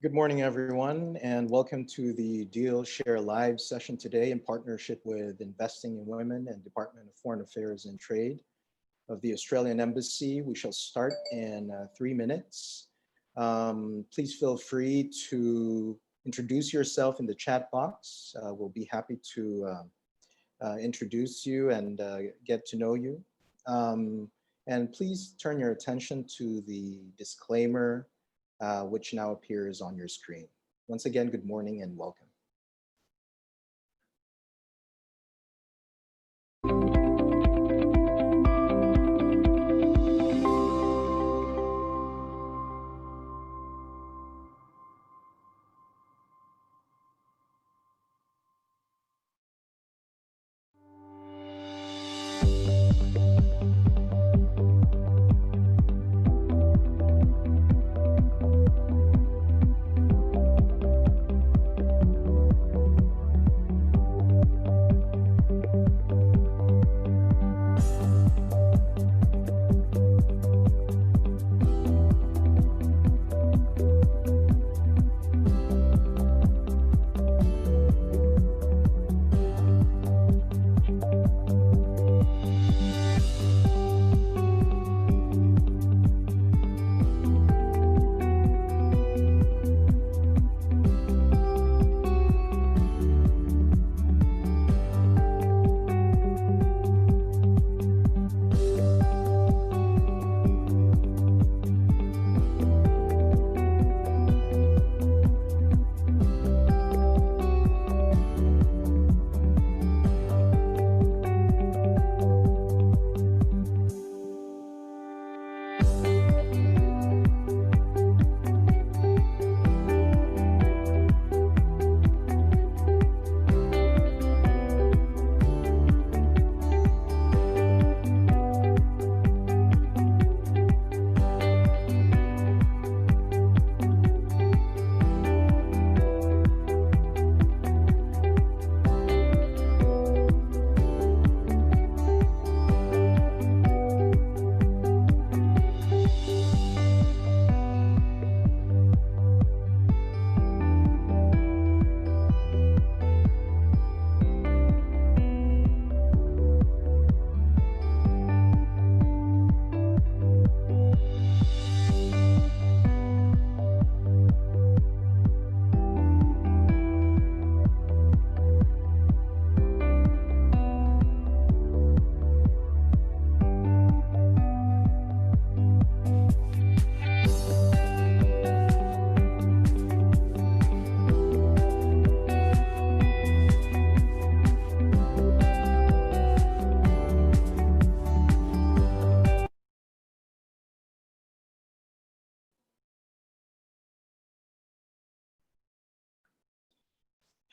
Good morning, everyone, and welcome to the Deal Share Live session today in partnership with Investing in Women and Department of Foreign Affairs and Trade of the Australian Embassy. We shall start in 3 minutes. Please feel free to introduce yourself in the chat box. We'll be happy to introduce you and get to know you. And please turn your attention to the disclaimer which now appears on your screen. Once again, good morning and welcome.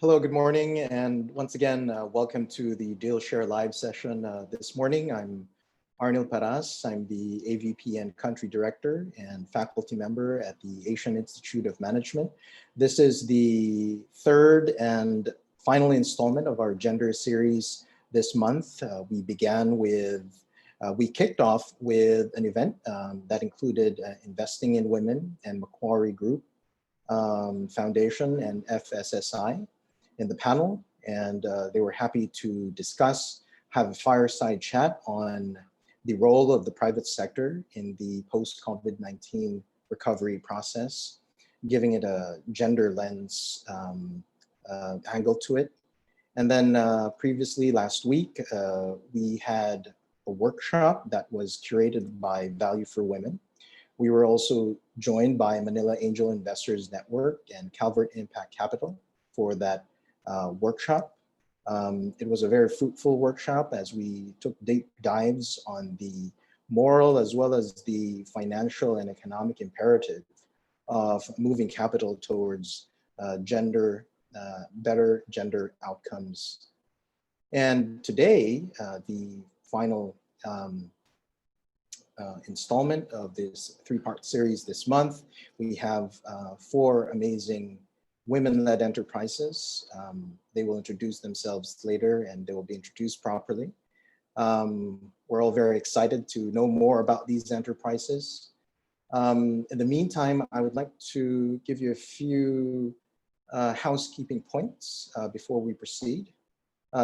Hello, good morning, and once again, welcome to the Deal Share Live session this morning. I'm Arnil Paras. I'm the Avpn Country Director and faculty member at the Asian Institute of Management. This is the third and final installment of our gender series this month. We kicked off with an event that included Investing in Women and Macquarie Group Foundation and FSSI in the panel, and they were happy to have a fireside chat on the role of the private sector in the post-COVID-19 recovery process, giving it a gender lens angle to it. And then previously last week, we had a workshop that was curated by Value for Women. We were also joined by Manila Angel Investors Network and Calvert Impact Capital for that workshop. It was a very fruitful workshop as we took deep dives on the moral as well as the financial and economic imperative of moving capital towards better gender outcomes. And today, the final installment of this three-part series this month, we have 4 amazing women-led enterprises. They will introduce themselves later and they will be introduced properly. We're all very excited to know more about these enterprises. In the meantime, I would like to give you a few housekeeping points before we proceed.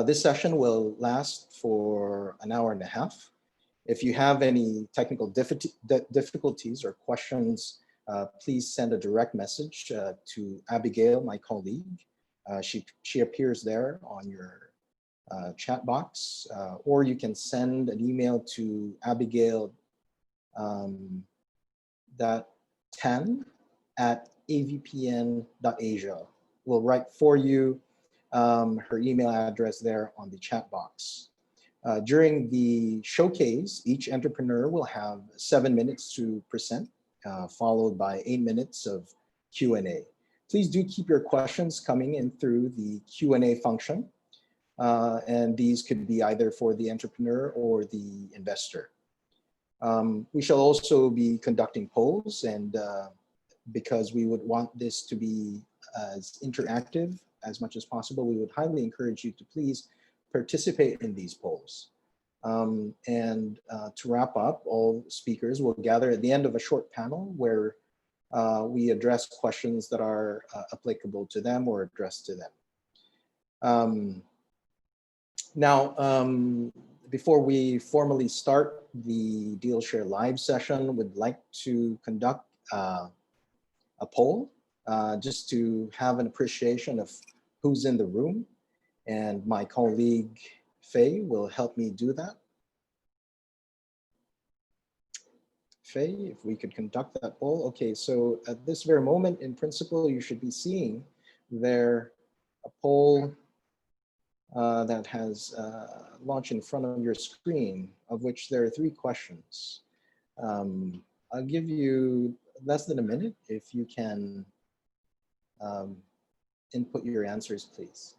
This session will last for an hour and a half. If you have any technical difficulties or questions, please send a direct message to Abigail, my colleague. She appears there on your chat box, or you can send an email to Abigail .10@avpn.asia. We'll write for you her email address there on the chat box. During the showcase, each entrepreneur will have 7 minutes to present, followed by 8 minutes of Q&A. Please do keep your questions coming in through the Q&A function, and these could be either for the entrepreneur or the investor. We shall also be conducting polls, and because we would want this to be as interactive as much as possible, we would highly encourage you to please participate in these polls. To wrap up, all speakers will gather at the end of a short panel where we address questions that are applicable to them or addressed to them. Before we formally start the DealShare live session, we'd like to conduct a poll just to have an appreciation of who's in the room, and my colleague Faye will help me do that. Faye, if we could conduct that poll. Okay, so at this very moment, in principle, you should be seeing there a poll that has launched in front of your screen, of which there are 3 questions. I'll give you less than a minute if you can input your answers, please.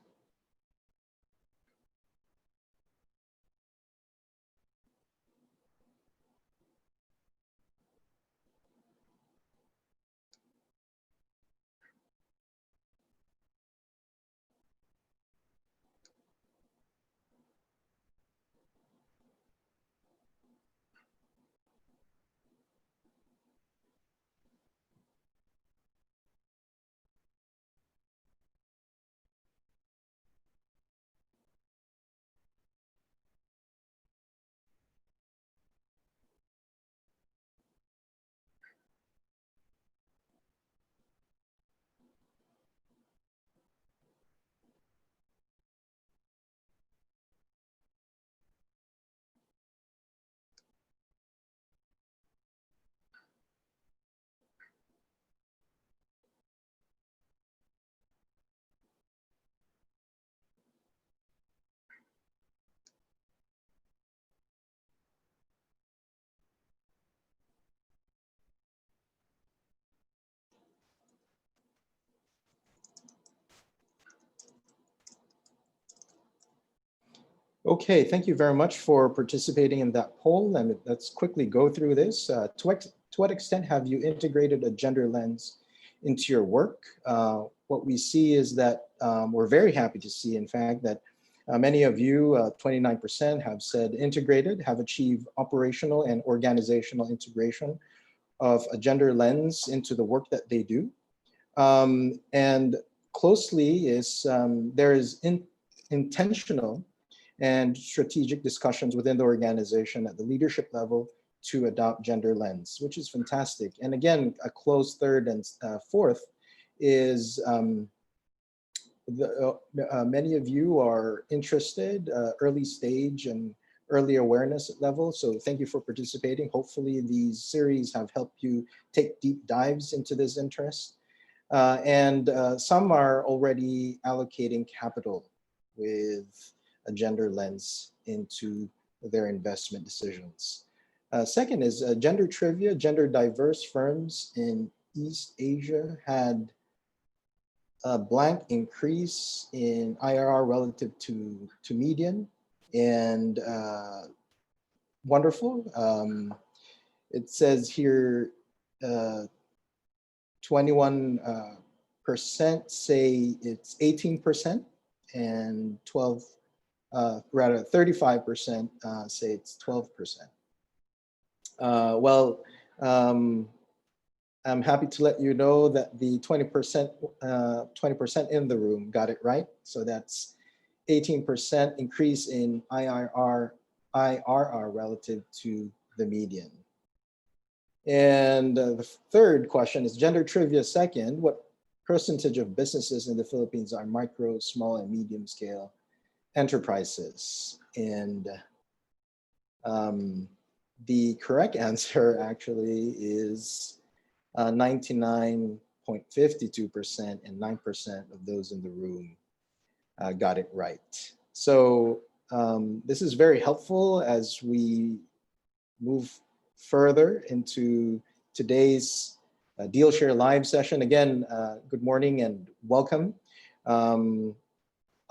Okay, thank you very much for participating in that poll. And let's quickly go through this. To what extent have you integrated a gender lens into your work? What we see is that we're very happy to see, in fact, that many of you, 29%, have said integrated, have achieved operational and organizational integration of a gender lens into the work that they do. And closely is there is intentional and strategic discussions within the organization at the leadership level to adopt gender lens, which is fantastic. And again, a close third and fourth is many of you are interested, early stage and early awareness level. So thank you for participating. Hopefully these series have helped you take deep dives into this interest. And some are already allocating capital with a gender lens into their investment decisions. Second is gender trivia. Gender diverse firms in East Asia had a blank increase in IRR relative to median, and wonderful. It says here 21% say it's 18%, and 35% say it's 12%. I'm happy to let you know that the 20% in the room got it right. So that's 18% increase in IRR relative to the median. And the third question is gender trivia second. What percentage of businesses in the Philippines are micro, small, and medium scale enterprises? And the correct answer actually is 99.52%, and 9% of those in the room got it right. So this is very helpful as we move further into today's DealShare live session. Again, good morning and welcome.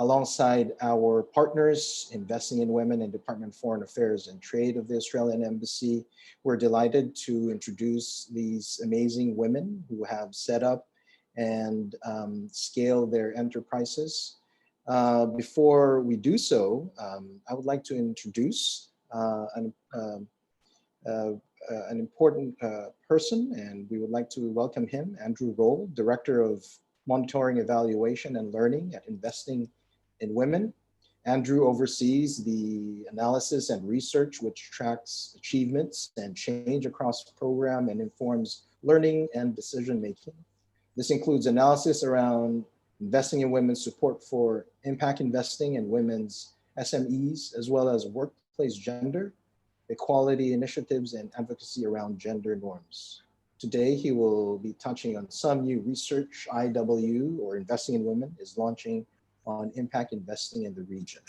Alongside our partners, Investing in Women and Department of Foreign Affairs and Trade of the Australian Embassy, we're delighted to introduce these amazing women who have set up and scaled their enterprises. Before we do so, I would like to introduce an important person, and we would like to welcome him, Andrew Roll, Director of Monitoring, Evaluation, and Learning at Investing in Women. Andrew oversees the analysis and research which tracks achievements and change across program and informs learning and decision-making. This includes analysis around investing in women's support for impact investing and women's SMEs, as well as workplace gender, equality initiatives, and advocacy around gender norms. Today, he will be touching on some new research IW, or Investing in Women, is launching on impact investing in the region.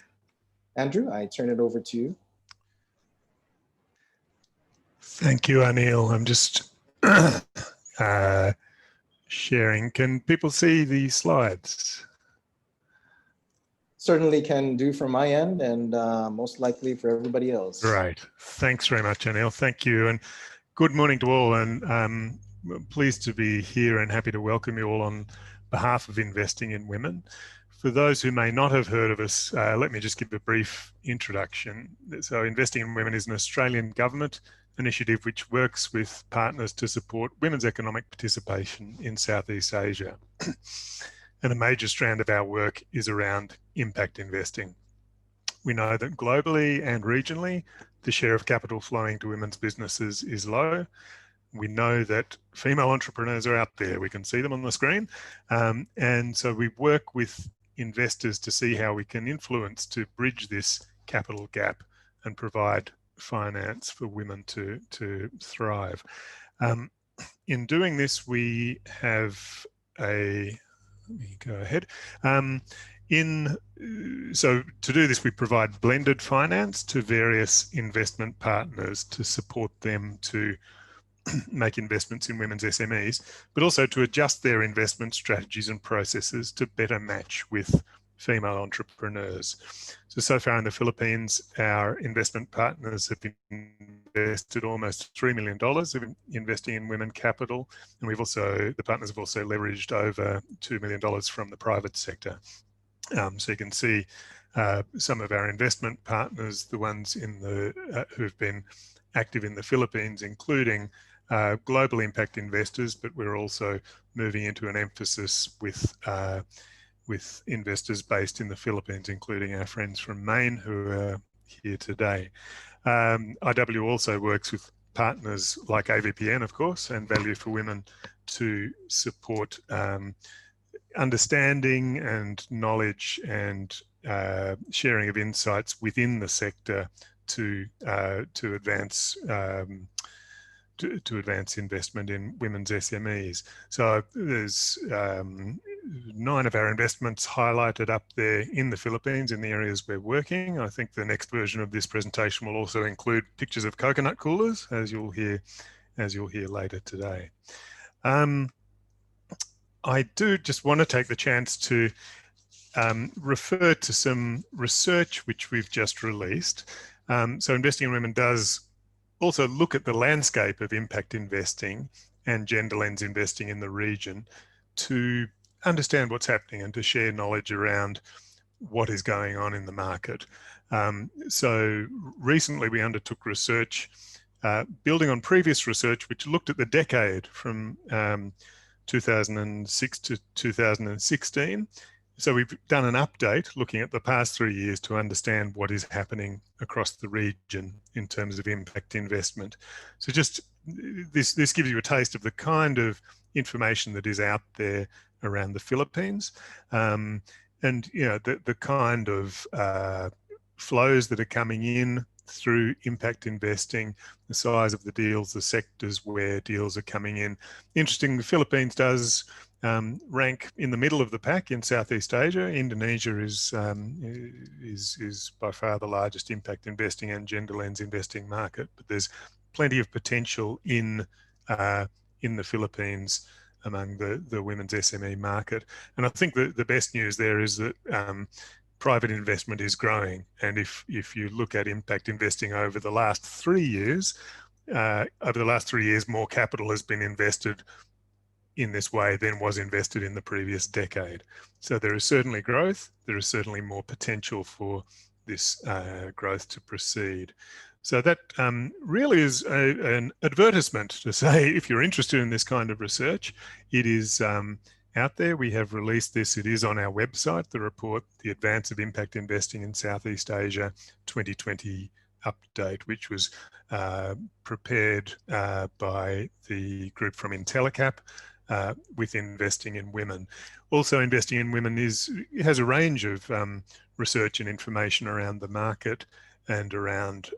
Andrew, I turn it over to you. Thank you, Anil. I'm just sharing. Can people see the slides? Certainly can do from my end, and most likely for everybody else. Right. Thanks very much, Anil. Thank you. And good morning to all. And I'm pleased to be here and happy to welcome you all on behalf of Investing in Women. For those who may not have heard of us, let me just give a brief introduction. So Investing in Women is an Australian government initiative which works with partners to support women's economic participation in Southeast Asia. And a major strand of our work is around impact investing. We know that globally and regionally, the share of capital flowing to women's businesses is low. We know that female entrepreneurs are out there. We can see them on the screen. And so we work with investors to see how we can influence to bridge this capital gap and provide finance for women to thrive. In doing this, we have let me go ahead. So to do this, we provide blended finance to various investment partners to support them to make investments in women's SMEs, but also to adjust their investment strategies and processes to better match with female entrepreneurs. So far in the Philippines, our investment partners have invested almost $3 million of investing in women capital. And the partners have also leveraged over $2 million from the private sector. So you can see some of our investment partners, the ones who've been active in the Philippines, including global impact investors, but we're also moving into an emphasis with investors based in the Philippines, including our friends from Maine who are here today. IW also works with partners like Avpn, of course, and Value for Women to support understanding and knowledge and sharing of insights within the sector to advance investment in women's SMEs. So there's 9 of our investments highlighted up there in the Philippines in the areas we're working. I think the next version of this presentation will also include pictures of coconut coolers, as you'll hear later today. I do just want to take the chance to refer to some research which we've just released. So Investing in Women does also look at the landscape of impact investing and gender lens investing in the region to understand what's happening and to share knowledge around what is going on in the market. So recently we undertook research building on previous research, which looked at the decade from 2006 to 2016. So we've done an update looking at the past 3 years to understand what is happening across the region in terms of impact investment. So just this gives you a taste of the kind of information that is out there around the Philippines, and the kind of flows that are coming in through impact investing, the size of the deals, the sectors where deals are coming in. Interesting, the Philippines does rank in the middle of the pack in Southeast Asia. Indonesia is by far the largest impact investing and gender lens investing market, but there's plenty of potential in the Philippines among the women's SME market. And I think the best news there is that private investment is growing. And if you look at impact investing over the last 3 years, more capital has been invested in this way than was invested in the previous decade. So there is certainly growth. There is certainly more potential for this growth to proceed. So that really is an advertisement to say, if you're interested in this kind of research, it is out there. We have released this. It is on our website, the report, The Advance of Impact Investing in Southeast Asia 2020 update, which was prepared by the group from IntelliCap with Investing in Women. Also, Investing in Women has a range of research and information around the market and around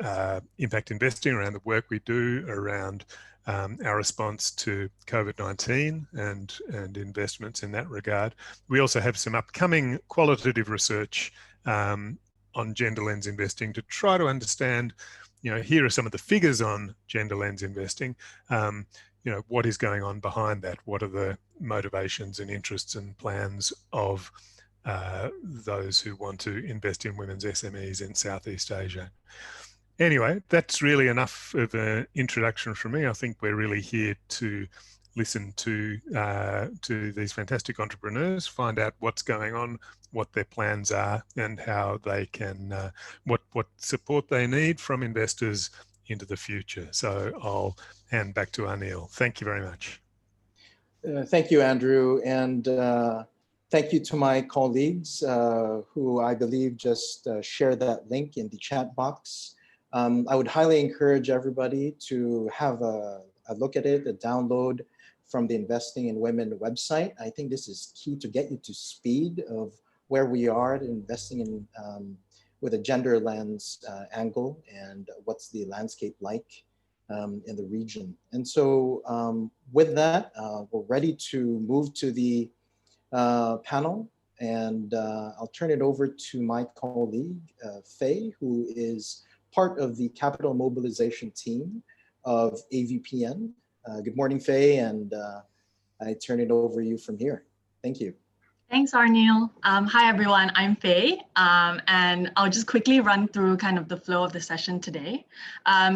impact investing, around the work we do, around our response to COVID-19 and investments in that regard. We also have some upcoming qualitative research on gender lens investing to try to understand, here are some of the figures on gender lens investing. What is going on behind that? What are the motivations and interests and plans of those who want to invest in women's SMEs in Southeast Asia? Anyway, that's really enough of an introduction from me. I think we're really here to listen to these fantastic entrepreneurs, find out what's going on, what their plans are, and how they can, what support they need from investors into the future. So I'll hand back to Anil. Thank you very much. Thank you, Andrew. And thank you to my colleagues who I believe just shared that link in the chat box. I would highly encourage everybody to have a look at it, a download from the Investing in Women website. I think this is key to get you to speed of where we are investing in with a gender lens angle and what's the landscape like in the region. And so with that, we're ready to move to the panel, and I'll turn it over to my colleague, Faye, who is part of the capital mobilization team of Avpn. Good morning, Faye, and I turn it over to you from here. Thank you. Thanks, Arnil. Hi, everyone. I'm Faye, and I'll just quickly run through kind of the flow of the session today.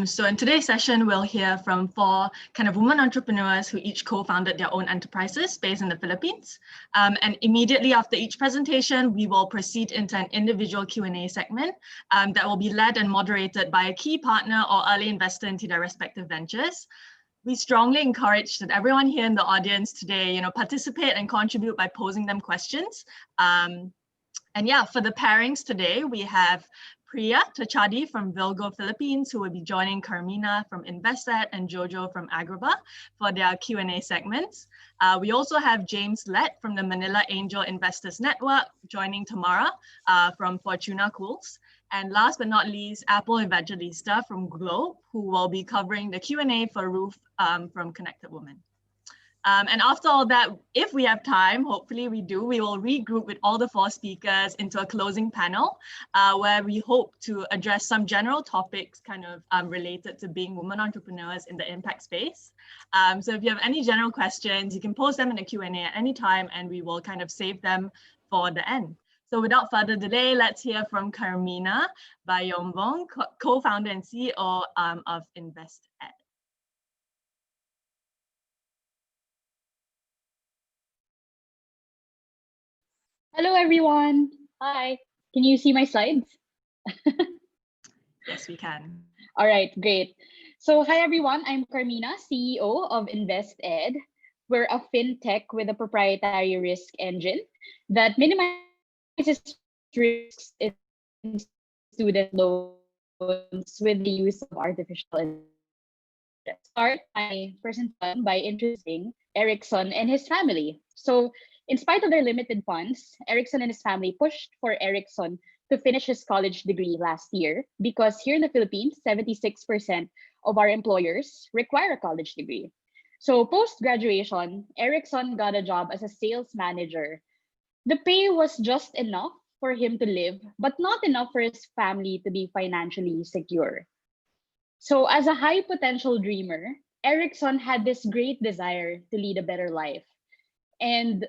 So in today's session, we'll hear from 4 kind of women entrepreneurs who each co-founded their own enterprises based in the Philippines. And immediately after each presentation, we will proceed into an individual Q&A segment that will be led and moderated by a key partner or early investor into their respective ventures. We strongly encourage that everyone here in the audience today, participate and contribute by posing them questions. And yeah, for the pairings today, we have Priya Tachadi from Vilgo, Philippines, who will be joining Carmina from Investat and Jojo from Agraba for their Q&A segments. We also have James Lett from the Manila Angel Investors Network joining Tamara from Fortuna Cools. And last but not least, Apple Evangelista from Globe, who will be covering the Q&A for Ruth from Connected Women. And after all that, if we have time, hopefully we do, we will regroup with all the 4 speakers into a closing panel where we hope to address some general topics kind of related to being women entrepreneurs in the impact space. So if you have any general questions, you can post them in the Q&A at any time, and we will kind of save them for the end. So without further delay, let's hear from Carmina Bayombong, co-founder and CEO of Investat. Hello, everyone. Hi. Can you see my slides? Yes, we can. All right, great. So hi everyone, I'm Carmina, CEO of InvestEd. We're a fintech with a proprietary risk engine that minimizes risks in student loans with the use of artificial intelligence. Start my presentation by introducing Erickson and his family. So in spite of their limited funds, Erickson and his family pushed for Erickson to finish his college degree last year because here in the Philippines, 76% of our employers require a college degree. So post-graduation, Erickson got a job as a sales manager. The pay was just enough for him to live, but not enough for his family to be financially secure. So as a high potential dreamer, Erickson had this great desire to lead a better life. And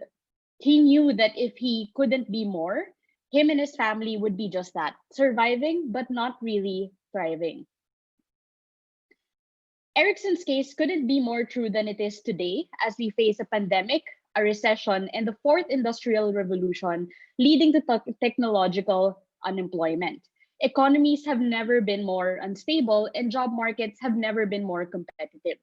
he knew that if he couldn't be more, him and his family would be just that, surviving, but not really thriving. Erickson's case couldn't be more true than it is today as we face a pandemic, a recession, and the fourth industrial revolution leading to technological unemployment. Economies have never been more unstable and job markets have never been more competitive.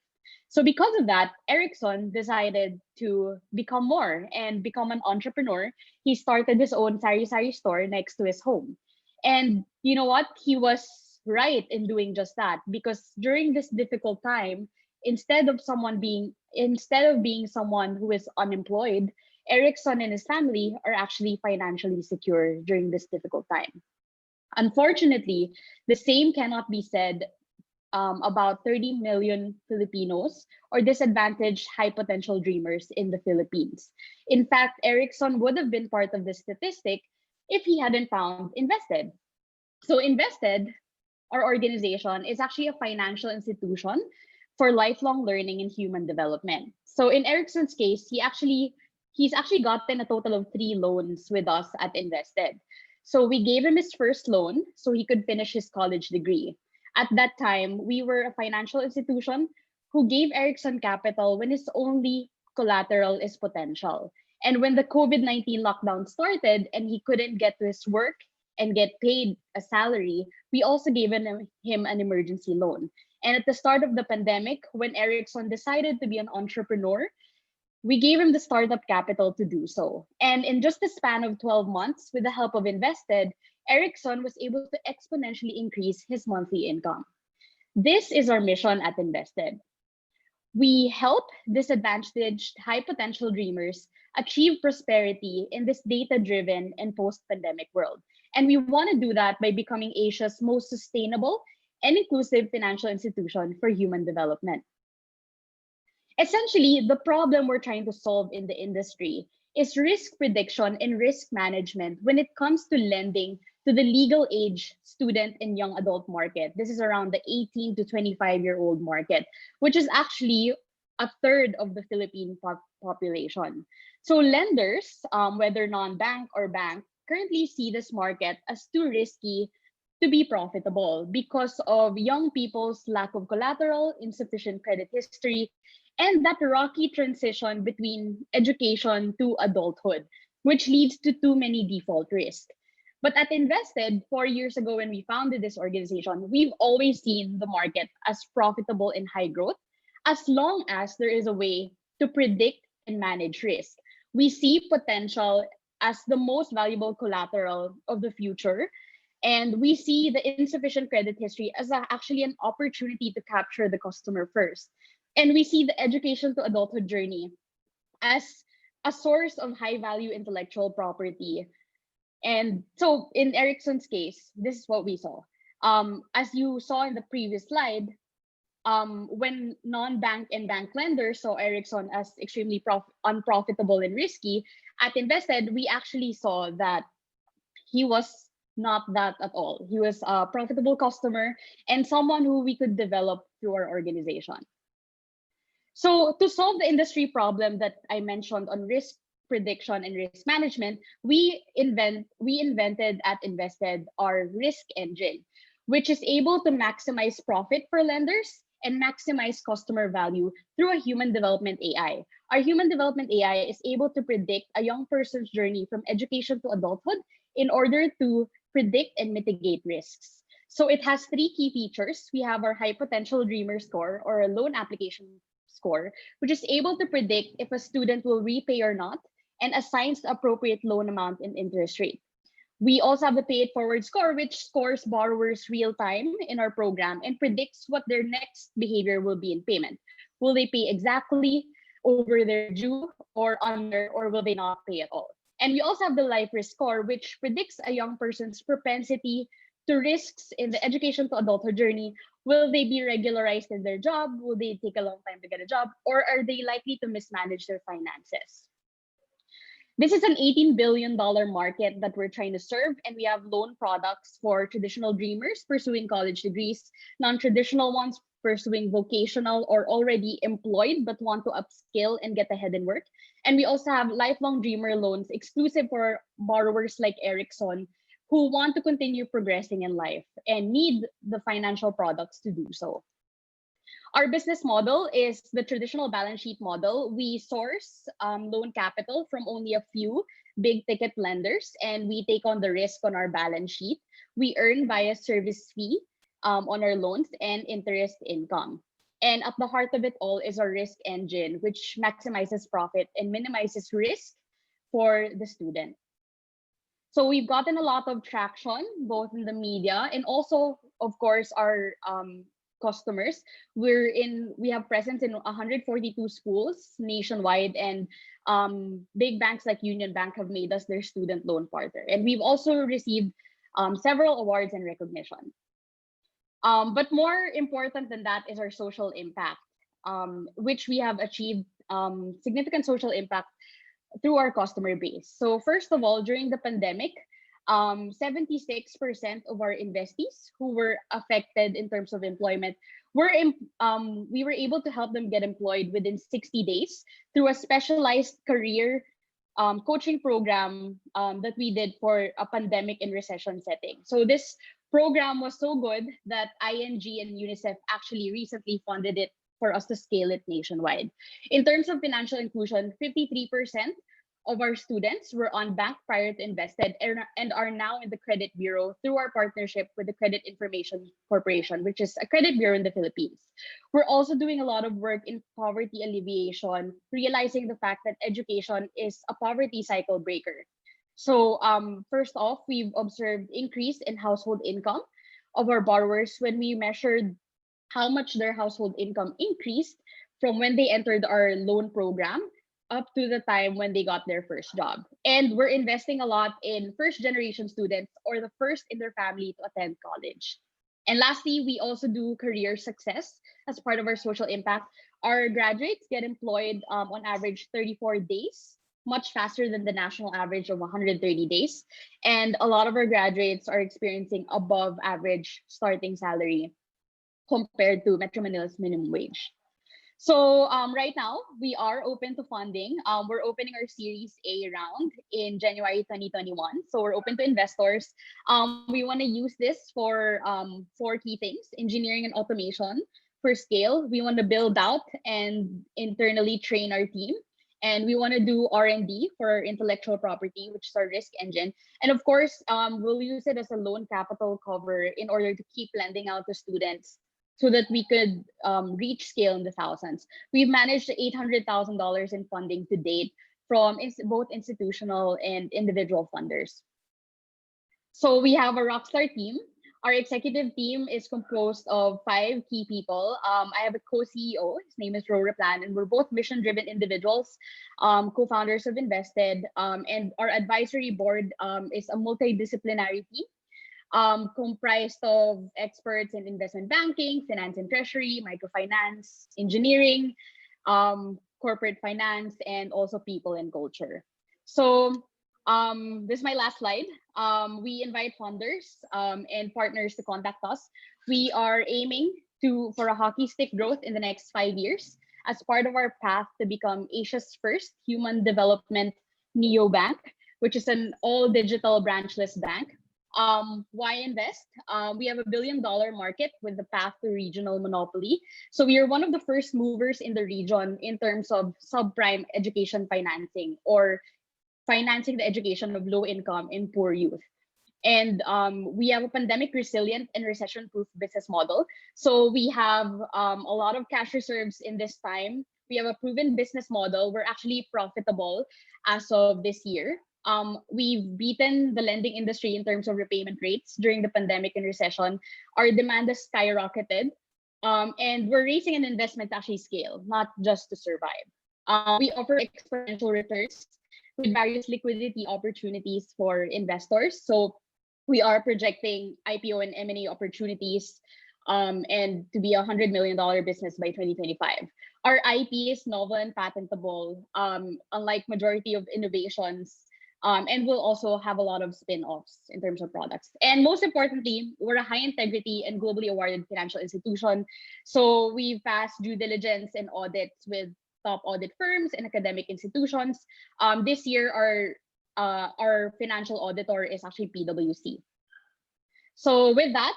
So because of that, Erickson decided to become more and become an entrepreneur. He started his own sari-sari store next to his home. And you know what? He was right in doing just that because during this difficult time, instead of being someone who is unemployed, Erickson and his family are actually financially secure during this difficult time. Unfortunately, the same cannot be said about 30 million Filipinos or disadvantaged high potential dreamers in the Philippines. In fact, Erickson would have been part of this statistic if he hadn't found Invested. So Invested, our organization, is actually a financial institution for lifelong learning and human development. So in Erickson's case, he's actually gotten a total of 3 loans with us at Invested. So we gave him his first loan so he could finish his college degree. At that time, we were a financial institution who gave Erickson capital when his only collateral is potential. And when the COVID-19 lockdown started and he couldn't get to his work and get paid a salary, we also gave him an emergency loan. And at the start of the pandemic, when Erickson decided to be an entrepreneur, we gave him the startup capital to do so. And in just a span of 12 months, with the help of Invested, Erickson was able to exponentially increase his monthly income. This is our mission at Invested. We help disadvantaged high potential dreamers achieve prosperity in this data-driven and post-pandemic world. And we want to do that by becoming Asia's most sustainable and inclusive financial institution for human development. Essentially, the problem we're trying to solve in the industry is risk prediction and risk management when it comes to lending to the legal age student and young adult market. This is around the 18 to 25-year-old market, which is actually a third of the Philippine population. So lenders, whether non-bank or bank, currently see this market as too risky to be profitable because of young people's lack of collateral, insufficient credit history, and that rocky transition between education to adulthood, which leads to too many default risks. But at Invested, 4 years ago when we founded this organization, we've always seen the market as profitable and high growth, as long as there is a way to predict and manage risk. We see potential as the most valuable collateral of the future. And we see the insufficient credit history as actually an opportunity to capture the customer first. And we see the education to adulthood journey as a source of high value intellectual property. And so in Erickson's case, this is what we saw. As you saw in the previous slide, when non-bank and bank lenders saw Erickson as extremely unprofitable and risky, at Invested, we actually saw that he was not that at all. He was a profitable customer and someone who we could develop through our organization. So to solve the industry problem that I mentioned on risk prediction and risk management, we invented at Invested our risk engine, which is able to maximize profit for lenders and maximize customer value through a human development AI. Our human development AI is able to predict a young person's journey from education to adulthood in order to predict and mitigate risks. So it has three key features. We have our high potential dreamer score, or a loan application score, which is able to predict if a student will repay or not and assigns the appropriate loan amount and interest rate. We also have the pay it forward score, which scores borrowers real time in our program and predicts what their next behavior will be in payment. Will they pay exactly over their due or under, or will they not pay at all? And we also have the life risk score, which predicts a young person's propensity to risks in the education to adulthood journey. Will they be regularized in their job? Will they take a long time to get a job? Or are they likely to mismanage their finances? This is an $18 billion market that we're trying to serve, and we have loan products for traditional dreamers pursuing college degrees, non-traditional ones pursuing vocational or already employed but want to upskill and get ahead in work. And we also have lifelong dreamer loans exclusive for borrowers like Erickson who want to continue progressing in life and need the financial products to do so. Our business model is the traditional balance sheet model. We source loan capital from only a few big ticket lenders, and we take on the risk on our balance sheet. We earn via service fee on our loans and interest income. And at the heart of it all is our risk engine, which maximizes profit and minimizes risk for the student. So we've gotten a lot of traction, both in the media and also, of course, our customers. We have presence in 142 schools nationwide, and big banks like Union Bank have made us their student loan partner. And we've also received several awards and recognition. But more important than that is our social impact, which we have achieved significant social impact through our customer base. So first of all, during the pandemic, 76% of our investees who were affected in terms of employment we were able to help them get employed within 60 days through a specialized career coaching program that we did for a pandemic and recession setting. So this program was so good that ING and UNICEF actually recently funded it for us to scale it nationwide. In terms of financial inclusion, 53% of our students were unbanked prior to invested and are now in the credit bureau through our partnership with the Credit Information Corporation, which is a credit bureau in the Philippines. We're also doing a lot of work in poverty alleviation, realizing the fact that education is a poverty cycle breaker. So first off, we've observed increase in household income of our borrowers when we measured how much their household income increased from when they entered our loan program up to the time when they got their first job. And we're investing a lot in first generation students or the first in their family to attend college. And lastly, we also do career success as part of our social impact. Our graduates get employed on average 34 days, much faster than the national average of 130 days. And a lot of our graduates are experiencing above average starting salary compared to Metro Manila's minimum wage. So right now, we are open to funding. We're opening our Series A round in January 2021. So we're open to investors. We want to use this for 4 key things: engineering and automation for scale. We want to build out and internally train our team. And we want to do R&D for our intellectual property, which is our risk engine. And of course, we'll use it as a loan capital cover in order to keep lending out to students so that we could reach scale in the thousands. We've managed $800,000 in funding to date from both institutional and individual funders. So we have a rockstar team. Our executive team is composed of 5 key people. I have a co-CEO, his name is Ro Replan, and we're both mission-driven individuals, co-founders of Invested, and our advisory board is a multidisciplinary team comprised of experts in investment banking, finance and treasury, microfinance, engineering, corporate finance, and also people and culture. So this is my last slide. We invite funders and partners to contact us. We are aiming for a hockey stick growth in the next 5 years as part of our path to become Asia's first human development neobank, which is an all-digital branchless bank. Why invest? We have $1 billion market with the path to regional monopoly. So we are one of the first movers in the region in terms of subprime education financing, or financing the education of low income and poor youth. And we have a pandemic resilient and recession proof business model. So we have a lot of cash reserves in this time. We have a proven business model. We're actually profitable as of this year. We've beaten the lending industry in terms of repayment rates during the pandemic and recession. Our demand has skyrocketed. And we're raising an investment to actually scale, not just to survive. We offer exponential returns with various liquidity opportunities for investors. So we are projecting IPO and M&A opportunities and to be $100 million business by 2025. Our IP is novel and patentable, unlike majority of innovations, and we'll also have a lot of spin-offs in terms of products. And most importantly, we're a high integrity and globally awarded financial institution. So we've passed due diligence and audits with top audit firms and academic institutions. This year, our financial auditor is actually PwC. So with that,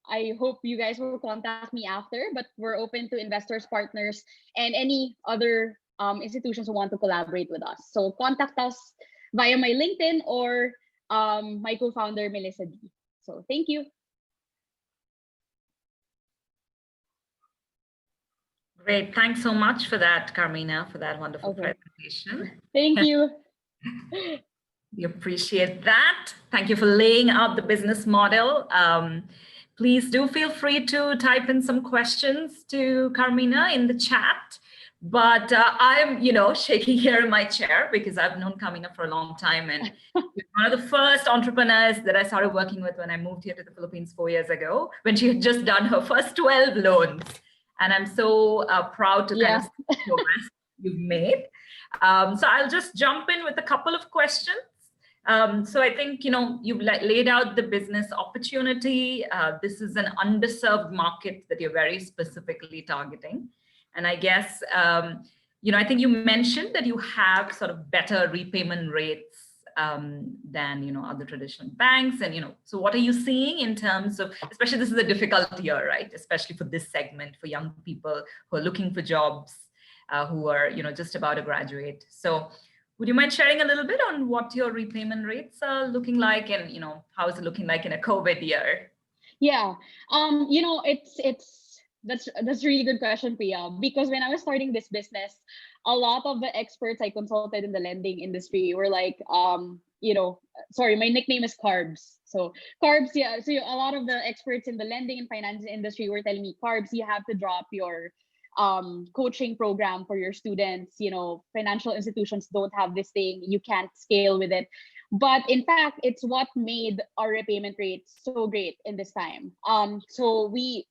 I hope you guys will contact me after, but we're open to investors, partners, and any other institutions who want to collaborate with us. So contact us via my LinkedIn or my co-founder, Melissa D. So thank you. Great. Thanks so much for that, Carmina, for that wonderful presentation. Thank you. We appreciate that. Thank you for laying out the business model. Please do feel free to type in some questions to Carmina in the chat. But I'm, shaking here in my chair because I've known Carmina for a long time. And one of the first entrepreneurs that I started working with when I moved here to the Philippines 4 years ago, when she had just done her first 12 loans. And I'm so proud to kind of see the progress you've made. So I'll just jump in with a couple of questions. So I think, you've laid out the business opportunity. This is an underserved market that you're very specifically targeting. And I guess, I think you mentioned that you have sort of better repayment rates than, other traditional banks. And, so what are you seeing in terms of, especially this is a difficult year, right? Especially for this segment, for young people who are looking for jobs, who are, just about to graduate. So would you mind sharing a little bit on what your repayment rates are looking like and, how is it looking like in a COVID year? Yeah, that's a really good question, Priya, because when I was starting this business, a lot of the experts I consulted in the lending industry were like, sorry, my nickname is Carbs. So Carbs, yeah. So a lot of the experts in the lending and finance industry were telling me, Carbs, you have to drop your coaching program for your students. Financial institutions don't have this thing. You can't scale with it. But in fact, it's what made our repayment rates so great in this time. So we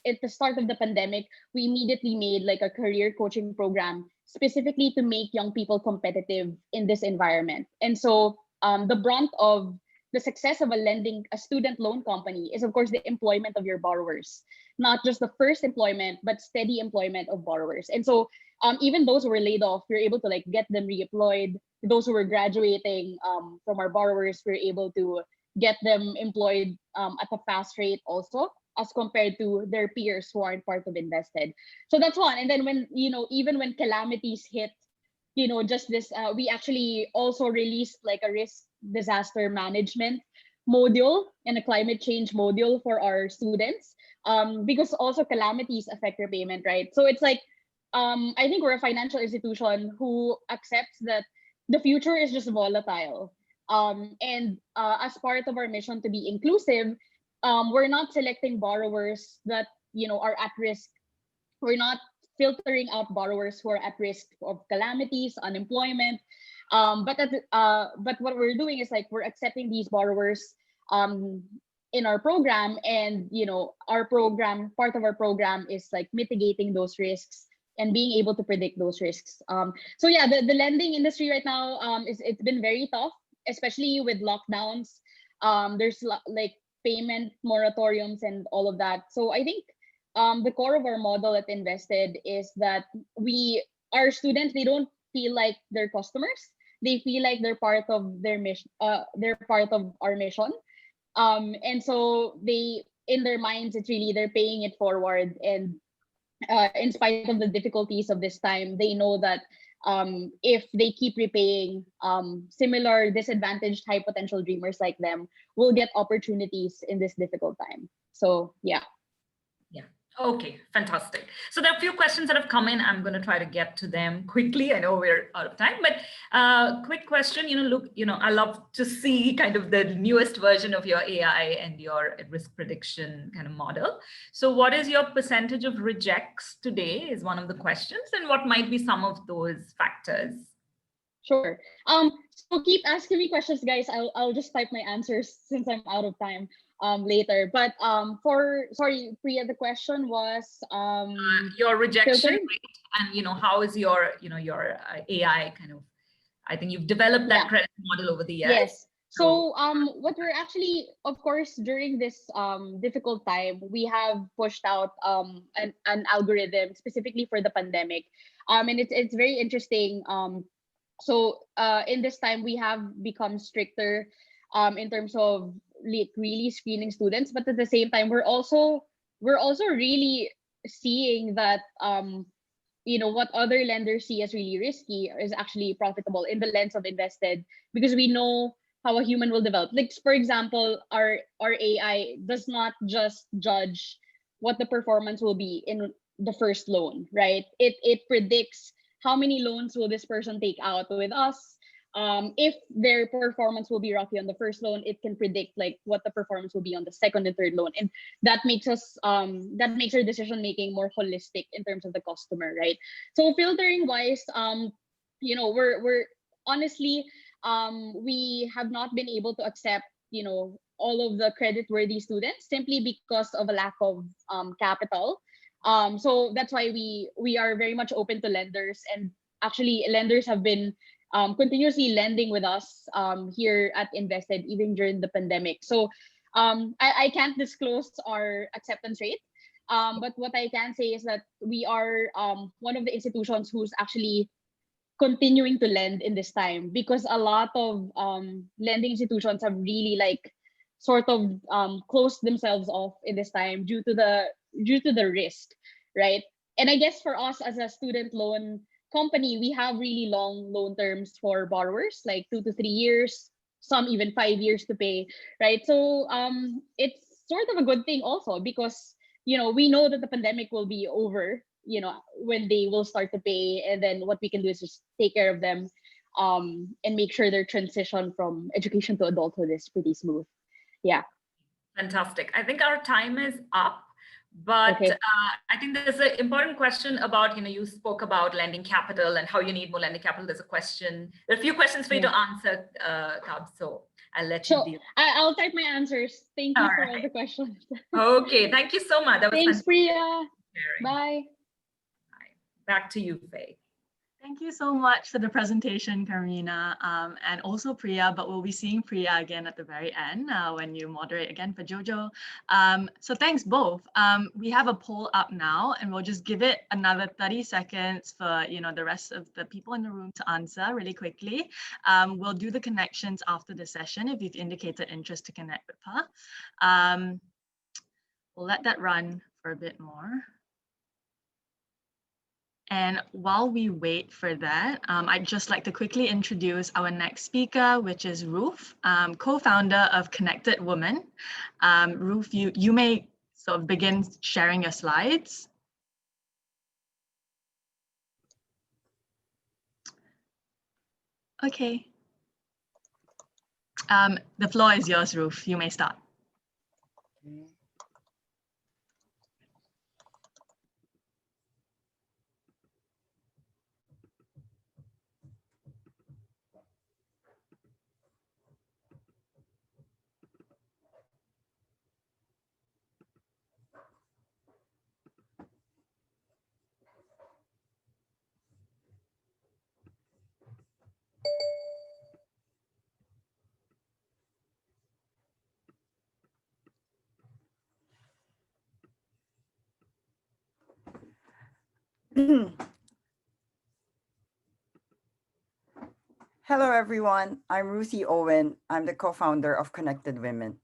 at the start of the pandemic, we immediately made like a career coaching program specifically to make young people competitive in this environment. And so the brunt of the success of a student loan company is, of course, the employment of your borrowers, not just the first employment, but steady employment of borrowers. And so even those who were laid off, we're able to like get them reemployed. Those who were graduating from our borrowers, we're able to get them employed at a fast rate also, as compared to their peers who aren't part of Invested. So that's one. And then when, even when calamities hit, just this, we actually also released like a risk disaster management module and a climate change module for our students, because also calamities affect repayment, right? So it's like, I think we're a financial institution who accepts that the future is just volatile. And as part of our mission to be inclusive, we're not selecting borrowers that are at risk. We're not filtering out borrowers who are at risk of calamities, unemployment. But what we're doing is like we're accepting these borrowers in our program, and our program, part of our program is like mitigating those risks and being able to predict those risks. So yeah, the lending industry right now it's been very tough, especially with lockdowns. There's like payment moratoriums and all of that. So I think the core of our model at Invested is that our students, they don't feel like they're customers. They feel like they're part of their mission. They're part of our mission. And so in their minds, it's really, they're paying it forward. And in spite of the difficulties of this time, they know that if they keep repaying, similar disadvantaged high potential dreamers like them will get opportunities in this difficult time. So yeah. Okay, fantastic. So there are a few questions that have come in. I'm going to try to get to them quickly. I know we're out of time, but quick question, look, I love to see kind of the newest version of your AI and your risk prediction kind of model. So what is your percentage of rejects today is one of the questions, and what might be some of those factors? Sure. So keep asking me questions, guys. I'll just type my answers since I'm out of time later. But sorry, Priya, the question was your rejection filtering? rate, and how is your your AI kind of, I think you've developed that credit model over the years. Yes. So what we're actually, of course, during this difficult time, we have pushed out an algorithm specifically for the pandemic. And it's very interesting. So in this time, we have become stricter in terms of really screening students, but at the same time, we're also really seeing that what other lenders see as really risky is actually profitable in the lens of invested, because we know how a human will develop. Like, for example, our AI does not just judge what the performance will be in the first loan, right? It predicts how many loans will this person take out with us. If their performance will be rocky on the first loan, it can predict like what the performance will be on the second and third loan, and that makes us our decision making more holistic in terms of the customer, right? So filtering wise, we're honestly we have not been able to accept all of the credit worthy students simply because of a lack of capital. So that's why we are very much open to lenders, and actually lenders have been continuously lending with us here at Invested even during the pandemic. So I can't disclose our acceptance rate, but what I can say is that we are one of the institutions who's actually continuing to lend in this time, because a lot of lending institutions have really sort of closed themselves off in this time due to the risk, right? And I guess for us as a student loan company, we have really long loan terms for borrowers, like 2 to 3 years, some even 5 years to pay, right? So it's sort of a good thing also, because we know that the pandemic will be over, when they will start to pay, and then what we can do is just take care of them and make sure their transition from education to adulthood is pretty smooth. Yeah. Fantastic. I think our time is up, but okay. I think there's an important question about, you spoke about lending capital and how you need more lending capital. There's a question, there are a few questions for you to answer, Kab, so I'll let you deal. I'll type my answers. Thank you for all the questions. Okay, thank you so much. That was Thanks, Priya. Bye. Back to you, Faye. Thank you so much for the presentation, Karina, and also Priya, but we'll be seeing Priya again at the very end when you moderate again for Jojo. So thanks both. We have a poll up now, and we'll just give it another 30 seconds for the rest of the people in the room to answer really quickly. We'll do the connections after the session if you've indicated interest to connect with her. We'll let that run for a bit more. And while we wait for that, I'd just like to quickly introduce our next speaker, which is Ruth, co-founder of Connected Women. Ruth, you may sort of begin sharing your slides. Okay. The floor is yours, Ruth. You may start. Hello, everyone. I'm Ruthie Owen. I'm the co-founder of Connected Women.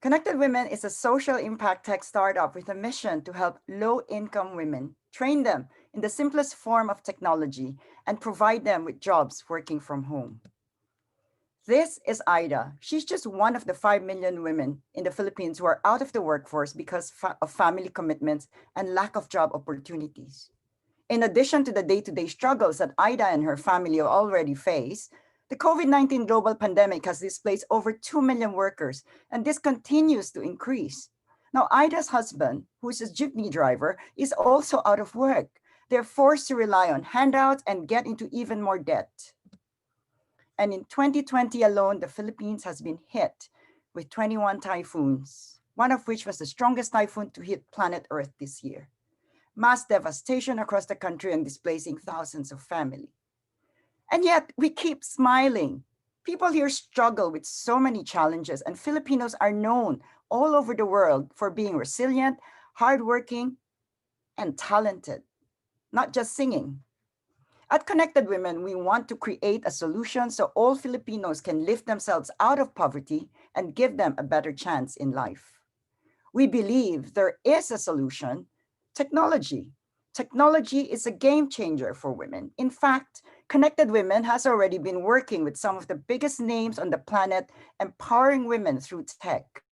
Connected Women is a social impact tech startup with a mission to help low-income women, train them in the simplest form of technology, and provide them with jobs working from home. This is Ida. She's just one of the 5 million women in the Philippines who are out of the workforce because of family commitments and lack of job opportunities. In addition to the day-to-day struggles that Ida and her family already face, the COVID-19 global pandemic has displaced over 2 million workers, and this continues to increase. Now, Ida's husband, who is a jeepney driver, is also out of work. They're forced to rely on handouts and get into even more debt. And in 2020 alone, the Philippines has been hit with 21 typhoons, one of which was the strongest typhoon to hit planet Earth this year. Mass devastation across the country and displacing thousands of families. And yet we keep smiling. People here struggle with so many challenges, and Filipinos are known all over the world for being resilient, hardworking, and talented, not just singing. At Connected Women, we want to create a solution so all Filipinos can lift themselves out of poverty and give them a better chance in life. We believe there is a solution: technology. Technology is a game changer for women. In fact, Connected Women has already been working with some of the biggest names on the planet, empowering women through tech.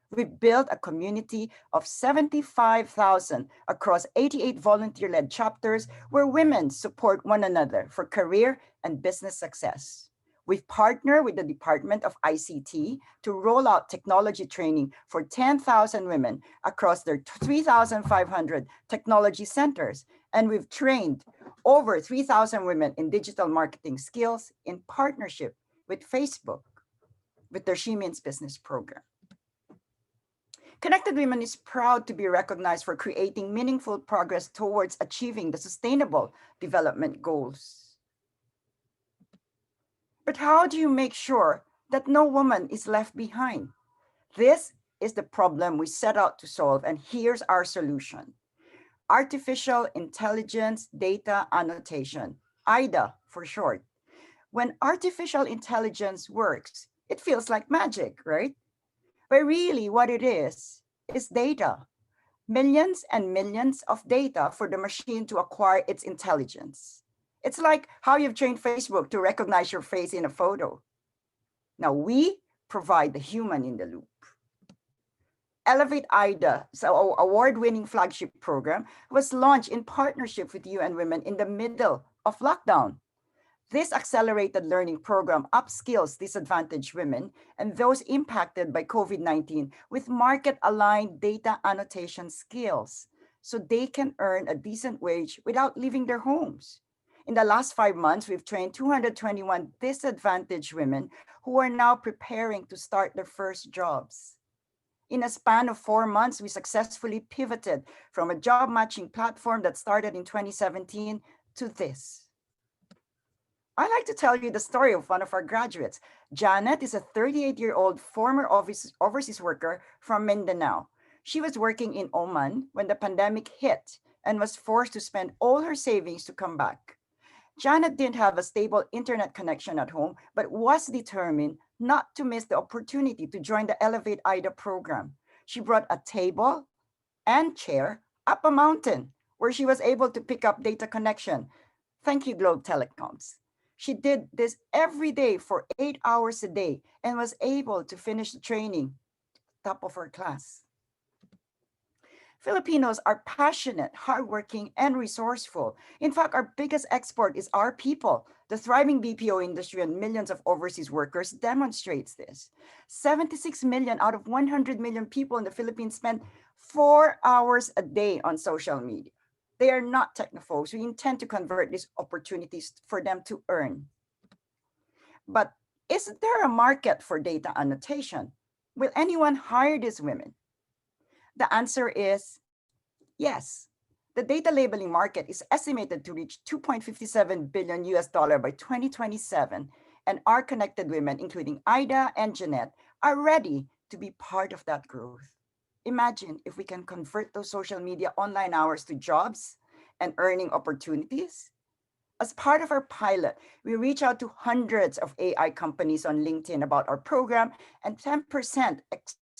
We've built a community of 75,000 across 88 volunteer-led chapters where women support one another for career and business success. We've partnered with the Department of ICT to roll out technology training for 10,000 women across their 3,500 technology centers. And we've trained over 3,000 women in digital marketing skills in partnership with Facebook, with their She Means Business program. Connected Women is proud to be recognized for creating meaningful progress towards achieving the Sustainable Development Goals. But how do you make sure that no woman is left behind? This is the problem we set out to solve, and here's our solution. Artificial Intelligence Data Annotation, IDA for short. When artificial intelligence works, it feels like magic, right? But really what it is data. Millions and millions of data for the machine to acquire its intelligence. It's like how you've trained Facebook to recognize your face in a photo. Now we provide the human in the loop. Elevate IDA, so our award-winning flagship program, was launched in partnership with UN Women in the middle of lockdown. This accelerated learning program upskills disadvantaged women and those impacted by COVID-19 with market-aligned data annotation skills so they can earn a decent wage without leaving their homes. In the last 5 months, we've trained 221 disadvantaged women who are now preparing to start their first jobs. In a span of 4 months, we successfully pivoted from a job matching platform that started in 2017 to this. I like to tell you the story of one of our graduates. Janet is a 38-year-old former overseas worker from Mindanao. She was working in Oman when the pandemic hit and was forced to spend all her savings to come back. Janet didn't have a stable internet connection at home, but was determined not to miss the opportunity to join the Elevate IDA program. She brought a table and chair up a mountain where she was able to pick up data connection. Thank you, Globe Telecoms. She did this every day for 8 hours a day and was able to finish the training top of her class. Filipinos are passionate, hardworking, and resourceful. In fact, our biggest export is our people. The thriving BPO industry and millions of overseas workers demonstrates this. 76 million out of 100 million people in the Philippines spend 4 hours a day on social media. They are not technophobes. We intend to convert these opportunities for them to earn. But is there a market for data annotation? Will anyone hire these women? The answer is yes. The data labeling market is estimated to reach $2.57 billion by 2027, and our Connected Women, including Ida and Jeanette, are ready to be part of that growth. Imagine if we can convert those social media online hours to jobs and earning opportunities. As part of our pilot, we reach out to hundreds of AI companies on LinkedIn about our program, and 10%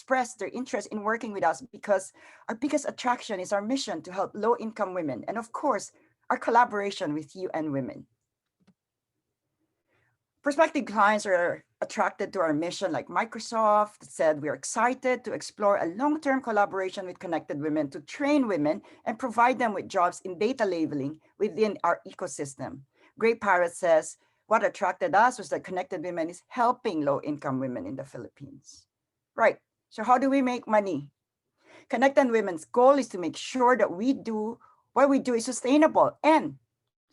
expressed their interest in working with us because our biggest attraction is our mission to help low-income women, and of course, our collaboration with UN Women. Prospective clients are attracted to our mission, like Microsoft said, we're excited to explore a long-term collaboration with Connected Women to train women and provide them with jobs in data labeling within our ecosystem. Great Parrot says, what attracted us was that Connected Women is helping low-income women in the Philippines. Right, so how do we make money? Connected Women's goal is to make sure that what we do is sustainable and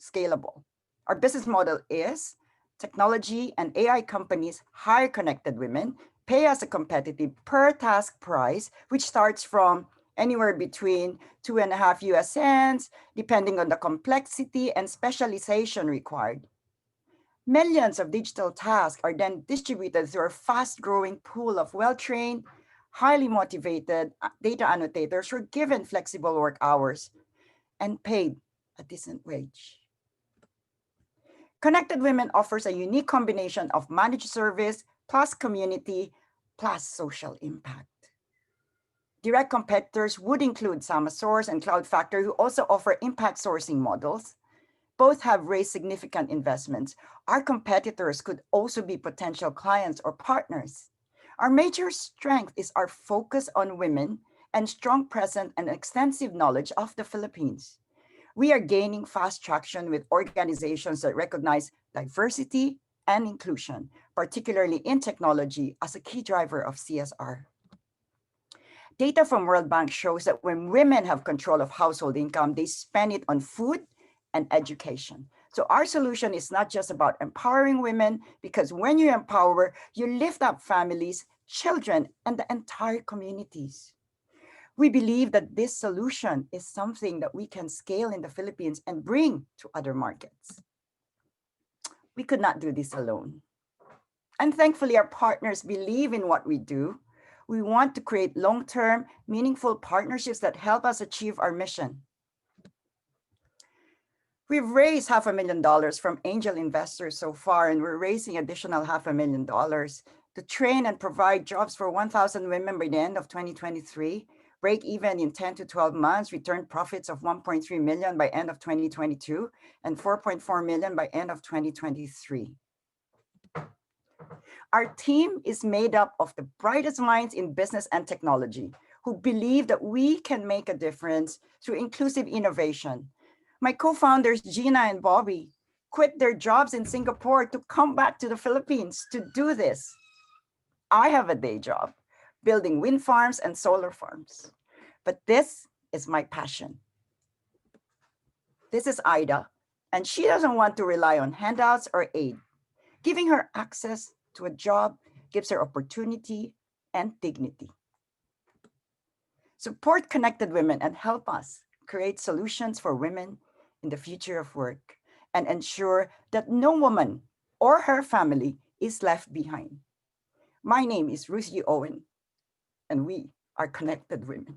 scalable. Our business model is technology and AI companies hire connected women, pay us a competitive per task price, which starts from anywhere between 2.5 US cents, depending on the complexity and specialization required. Millions of digital tasks are then distributed through a fast-growing pool of well-trained, highly motivated data annotators who are given flexible work hours and paid a decent wage. Connected Women offers a unique combination of managed service plus community plus social impact. Direct competitors would include Samasource and Cloud Factor, who also offer impact sourcing models. Both have raised significant investments. Our competitors could also be potential clients or partners. Our major strength is our focus on women and strong presence and extensive knowledge of the Philippines. We are gaining fast traction with organizations that recognize diversity and inclusion, particularly in technology, as a key driver of CSR. Data from World Bank shows that when women have control of household income, they spend it on food and education. So our solution is not just about empowering women, because when you empower, you lift up families, children, and the entire communities. We believe that this solution is something that we can scale in the Philippines and bring to other markets. We could not do this alone. And thankfully, our partners believe in what we do. We want to create long-term, meaningful partnerships that help us achieve our mission. We've raised $500,000 from angel investors so far, and we're raising additional $500,000 to train and provide jobs for 1,000 women by the end of 2023, break even in 10 to 12 months, return profits of 1.3 million by end of 2022, and 4.4 million by end of 2023. Our team is made up of the brightest minds in business and technology who believe that we can make a difference through inclusive innovation. My co-founders, Gina and Bobby, quit their jobs in Singapore to come back to the Philippines to do this. I have a day job, building wind farms and solar farms, but this is my passion. This is Ida, and she doesn't want to rely on handouts or aid. Giving her access to a job gives her opportunity and dignity. Support Connected Women and help us create solutions for women in the future of work and ensure that no woman or her family is left behind. My name is Ruthie Owen, and we are Connected Women.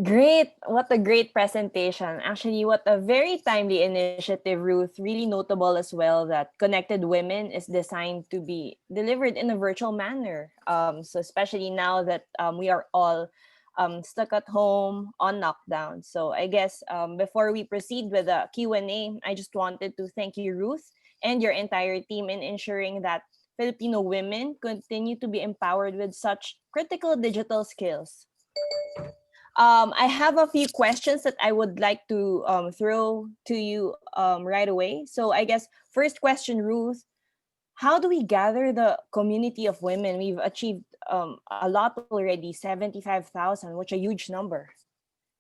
Great. What a great presentation. Actually, what a very timely initiative, Ruth. Really notable as well that Connected Women is designed to be delivered in a virtual manner. So especially now that we are all stuck at home on lockdown. So I guess before we proceed with the Q&A, I just wanted to thank you, Ruth, and your entire team in ensuring that Filipino women continue to be empowered with such critical digital skills. I have a few questions that I would like to throw to you right away. So I guess first question, Ruth, how do we gather the community of women? We've achieved a lot already, 75,000, which is a huge number.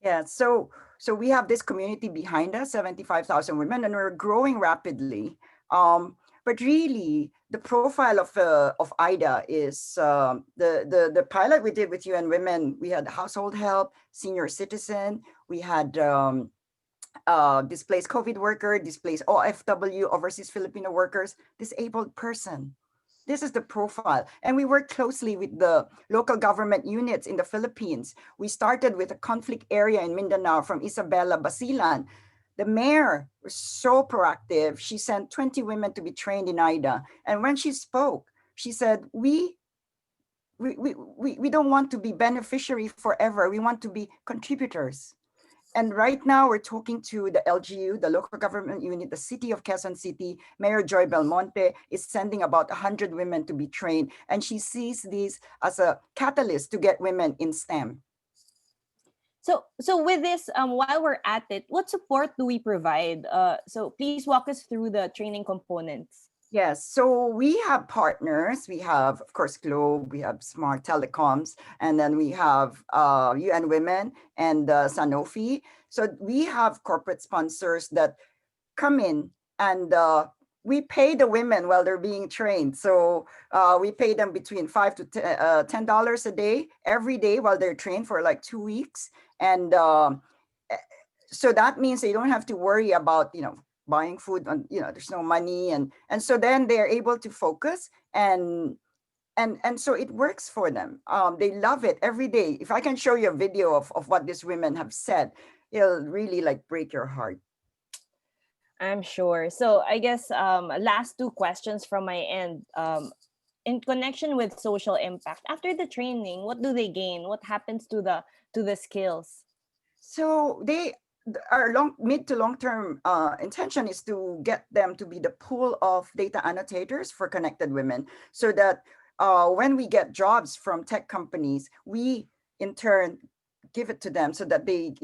Yeah, so we have this community behind us, 75,000 women, and we're growing rapidly. But really, the profile of IDA is the pilot we did with UN Women. We had household help, senior citizen. We had displaced COVID worker, displaced OFW, overseas Filipino workers, disabled person. This is the profile. And we work closely with the local government units in the Philippines. We started with a conflict area in Mindanao from Isabela, Basilan. The mayor was so proactive. She sent 20 women to be trained in IDA. And when she spoke, she said, we we don't want to be beneficiary forever. We want to be contributors. And right now we're talking to the LGU, the local government unit, the city of Quezon City. Mayor Joy Belmonte is sending about 100 women to be trained. And she sees these as a catalyst to get women in STEM. So with this, while we're at it, what support do we provide? So please walk us through the training components. Yes, so we have partners. We have, of course, Globe, we have Smart Telecoms, and then we have UN Women and Sanofi. So we have corporate sponsors that come in and we pay the women while they're being trained. So we pay them between $5 to $10 a day, every day while they're trained for like 2 weeks. And so that means they don't have to worry about, buying food on, there's no money. And so then they're able to focus and so it works for them. They love it every day. If I can show you a video of what these women have said, it'll really like break your heart. I'm sure. So I guess last two questions from my end. In connection with social impact, after the training, what do they gain? What happens to the skills? So our mid to long-term intention is to get them to be the pool of data annotators for connected women, so that when we get jobs from tech companies, we in turn give it to them so that they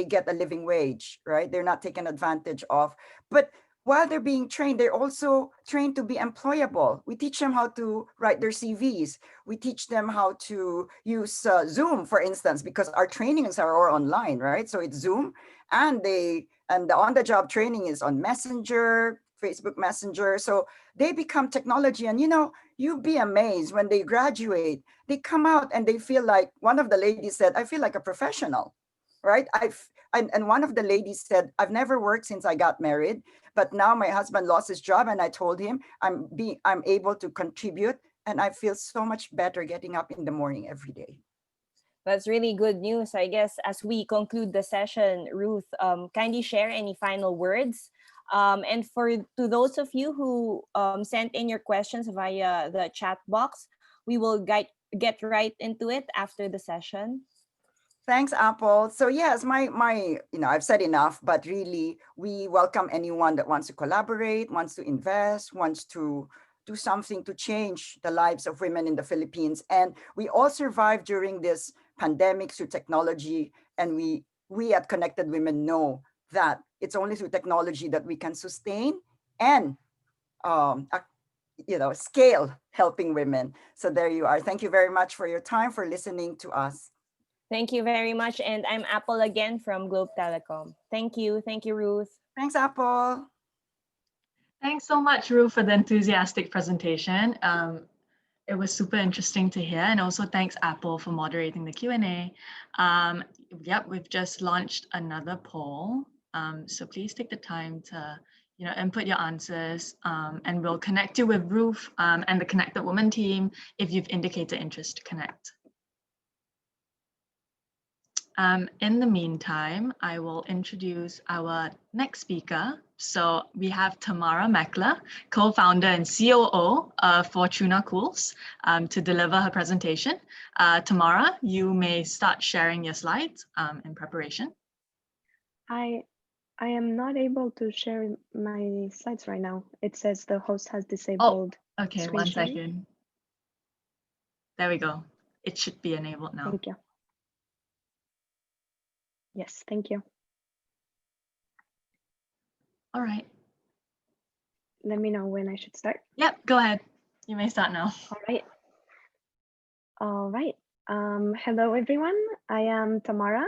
get a living wage, right? They're not taken advantage of. But while they're being trained, they're also trained to be employable. We teach them how to write their CVs. We teach them how to use Zoom, for instance, because our trainings are all online, right? So it's Zoom, and the on-the-job training is on Messenger, Facebook Messenger. So they become technology, and you'd be amazed when they graduate, they come out and they feel like, one of the ladies said, I feel like a professional, right? And one of the ladies said, I've never worked since I got married, but now my husband lost his job and I told him I'm able to contribute, and I feel so much better getting up in the morning every day. That's really good news. I guess as we conclude the session, Ruth, kindly share any final words. And to those of you who sent in your questions via the chat box, we will get right into it after the session. Thanks, Apple. So yes, I've said enough, but really we welcome anyone that wants to collaborate, wants to invest, wants to do something to change the lives of women in the Philippines. And we all survived during this pandemic through technology. And we at Connected Women know that it's only through technology that we can sustain and scale helping women. So there you are. Thank you very much for your time, for listening to us. Thank you very much. And I'm Apple again from Globe Telecom. Thank you. Thank you, Ruth. Thanks, Apple. Thanks so much, Ruth, for the enthusiastic presentation. It was super interesting to hear. And also thanks, Apple, for moderating the Q&A. Yep, we've just launched another poll. So please take the time to input your answers, and we'll connect you with Ruth and the Connected Woman team if you've indicated interest to connect. In the meantime, I will introduce our next speaker. So we have Tamara Meckler, co-founder and COO of Fortuna Cools, to deliver her presentation. Tamara, you may start sharing your slides in preparation. I am not able to share my slides right now. It says the host has disabled. Oh, okay, one second. There we go. It should be enabled now. Thank you. Yes, thank you. All right. Let me know when I should start. Yep, go ahead. You may start now. All right. All right. Hello, everyone. I am Tamara,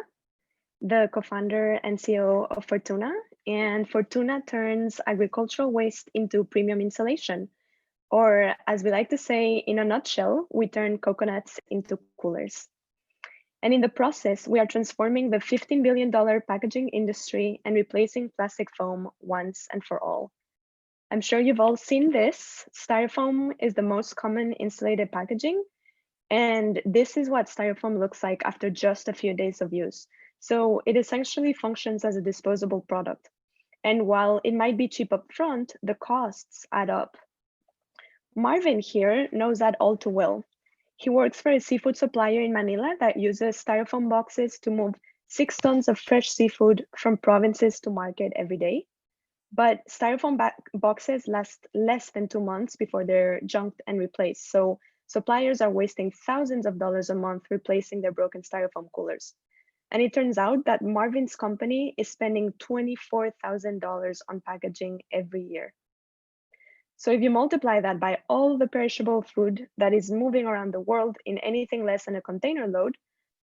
the co-founder and CEO of Fortuna. And Fortuna turns agricultural waste into premium insulation. Or as we like to say, in a nutshell, we turn coconuts into coolers. And in the process, we are transforming the $15 billion packaging industry and replacing plastic foam once and for all. I'm sure you've all seen this. Styrofoam is the most common insulated packaging. And this is what styrofoam looks like after just a few days of use. So it essentially functions as a disposable product. And while it might be cheap up front, the costs add up. Marvin here knows that all too well. He works for a seafood supplier in Manila that uses styrofoam boxes to move 6 tons of fresh seafood from provinces to market every day. But styrofoam boxes last less than 2 months before they're junked and replaced. So suppliers are wasting thousands of dollars a month replacing their broken styrofoam coolers. And it turns out that Marvin's company is spending $24,000 on packaging every year. So if you multiply that by all the perishable food that is moving around the world in anything less than a container load,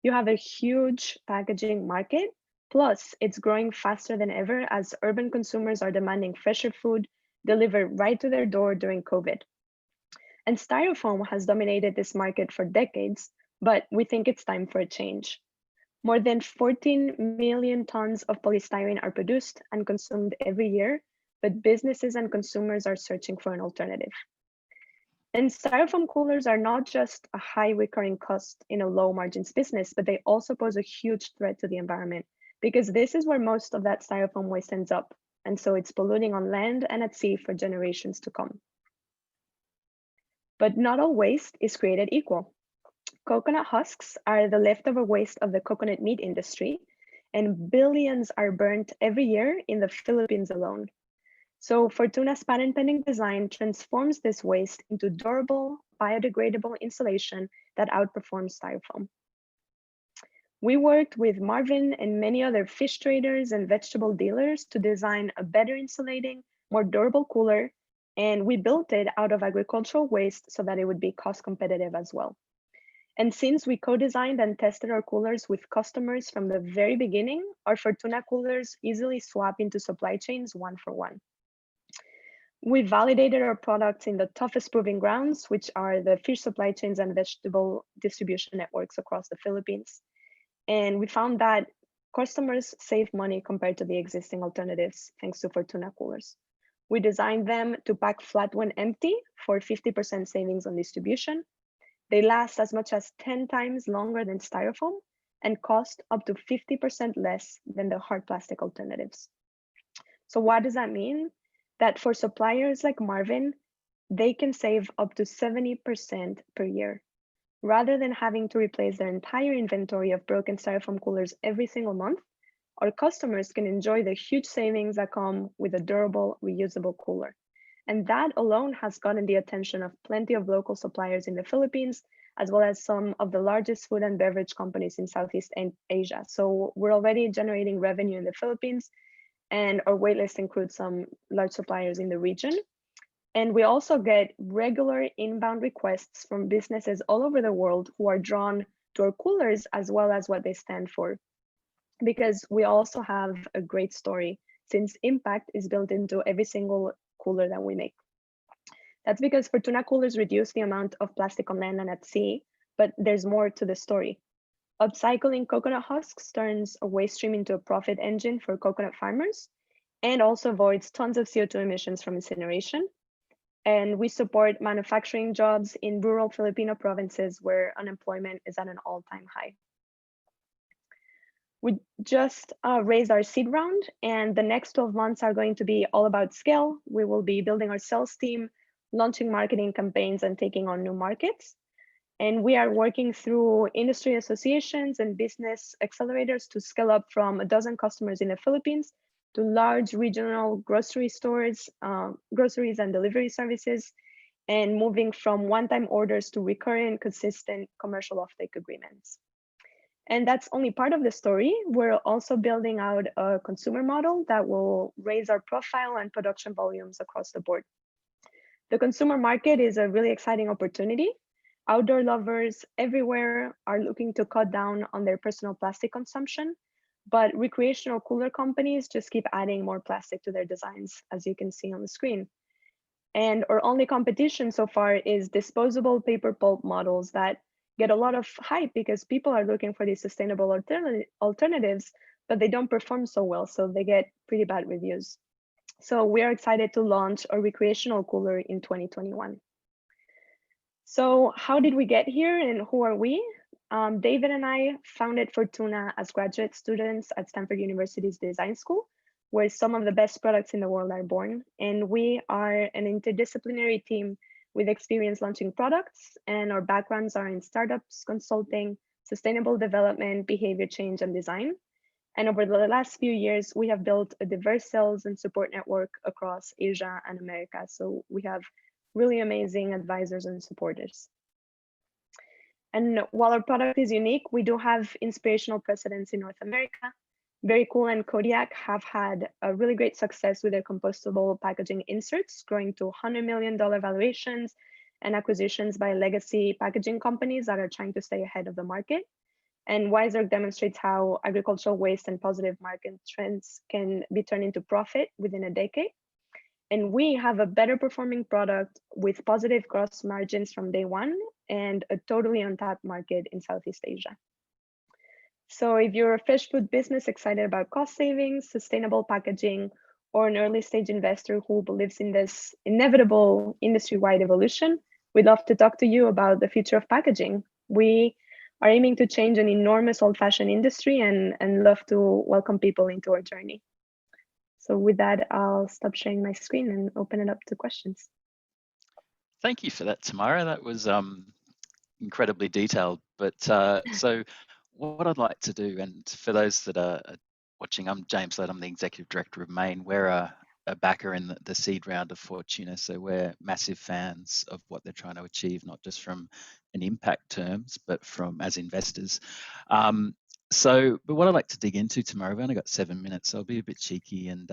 you have a huge packaging market. Plus, it's growing faster than ever as urban consumers are demanding fresher food delivered right to their door during COVID. And styrofoam has dominated this market for decades, but we think it's time for a change. More than 14 million tons of polystyrene are produced and consumed every year, but businesses and consumers are searching for an alternative. And styrofoam coolers are not just a high recurring cost in a low margins business, but they also pose a huge threat to the environment because this is where most of that styrofoam waste ends up. And so it's polluting on land and at sea for generations to come. But not all waste is created equal. Coconut husks are the leftover waste of the coconut meat industry, and billions are burnt every year in the Philippines alone. So Fortuna's patent pending design transforms this waste into durable, biodegradable insulation that outperforms styrofoam. We worked with Marvin and many other fish traders and vegetable dealers to design a better insulating, more durable cooler, and we built it out of agricultural waste so that it would be cost competitive as well. And since we co-designed and tested our coolers with customers from the very beginning, our Fortuna coolers easily swap into supply chains one for one. We validated our products in the toughest proving grounds, which are the fish supply chains and vegetable distribution networks across the Philippines. And we found that customers save money compared to the existing alternatives, thanks to Fortuna coolers. We designed them to pack flat when empty for 50% savings on distribution. They last as much as 10 times longer than styrofoam and cost up to 50% less than the hard plastic alternatives. So what does that mean? That for suppliers like Marvin, they can save up to 70% per year. Rather than having to replace their entire inventory of broken styrofoam coolers every single month, our customers can enjoy the huge savings that come with a durable, reusable cooler. And that alone has gotten the attention of plenty of local suppliers in the Philippines, as well as some of the largest food and beverage companies in Southeast Asia. So we're already generating revenue in the Philippines, and our waitlist includes some large suppliers in the region. And we also get regular inbound requests from businesses all over the world who are drawn to our coolers as well as what they stand for. Because we also have a great story, since impact is built into every single cooler that we make. That's because Fortuna coolers reduce the amount of plastic on land and at sea, but there's more to the story. Upcycling coconut husks turns a waste stream into a profit engine for coconut farmers and also avoids tons of CO2 emissions from incineration. And we support manufacturing jobs in rural Filipino provinces where unemployment is at an all-time high. We just raised our seed round, and the next 12 months are going to be all about scale. We will be building our sales team, launching marketing campaigns, and taking on new markets. And we are working through industry associations and business accelerators to scale up from 12 customers in the Philippines to large regional grocery stores, groceries and delivery services, and moving from one-time orders to recurring, consistent commercial offtake agreements. And that's only part of the story. We're also building out a consumer model that will raise our profile and production volumes across the board. The consumer market is a really exciting opportunity. Outdoor lovers everywhere are looking to cut down on their personal plastic consumption, but recreational cooler companies just keep adding more plastic to their designs, as you can see on the screen. And our only competition so far is disposable paper pulp models that get a lot of hype because people are looking for these sustainable alternatives, but they don't perform so well, so they get pretty bad reviews. So we are excited to launch a recreational cooler in 2021. So how did we get here and who are we? David and I founded Fortuna as graduate students at Stanford University's design school, where some of the best products in the world are born. And we are an interdisciplinary team with experience launching products, and our backgrounds are in startups, consulting, sustainable development, behavior change, and design. And over the last few years, we have built a diverse sales and support network across Asia and America. So we have really amazing advisors and supporters. And while our product is unique, we do have inspirational precedents in North America. Very Cool and Kodiak have had a really great success with their compostable packaging inserts, growing to $100 million valuations and acquisitions by legacy packaging companies that are trying to stay ahead of the market. And Wiser demonstrates how agricultural waste and positive market trends can be turned into profit within a decade. And we have a better performing product with positive gross margins from day one and a totally untapped market in Southeast Asia. So if you're a fresh food business excited about cost savings, sustainable packaging, or an early stage investor who believes in this inevitable industry-wide evolution, we'd love to talk to you about the future of packaging. We are aiming to change an enormous old-fashioned industry and love to welcome people into our journey. So with that, I'll stop sharing my screen and open it up to questions. Thank you for that, Tamara. That was incredibly detailed. But so what I'd like to do, and for those that are watching, I'm James Lett, I'm the Executive Director of Maine. We're a backer in the seed round of Fortuna, so we're massive fans of what they're trying to achieve, not just from an impact terms, but from as investors. But what I'd like to dig into tomorrow, we've only got 7 minutes, so I'll be a bit cheeky, and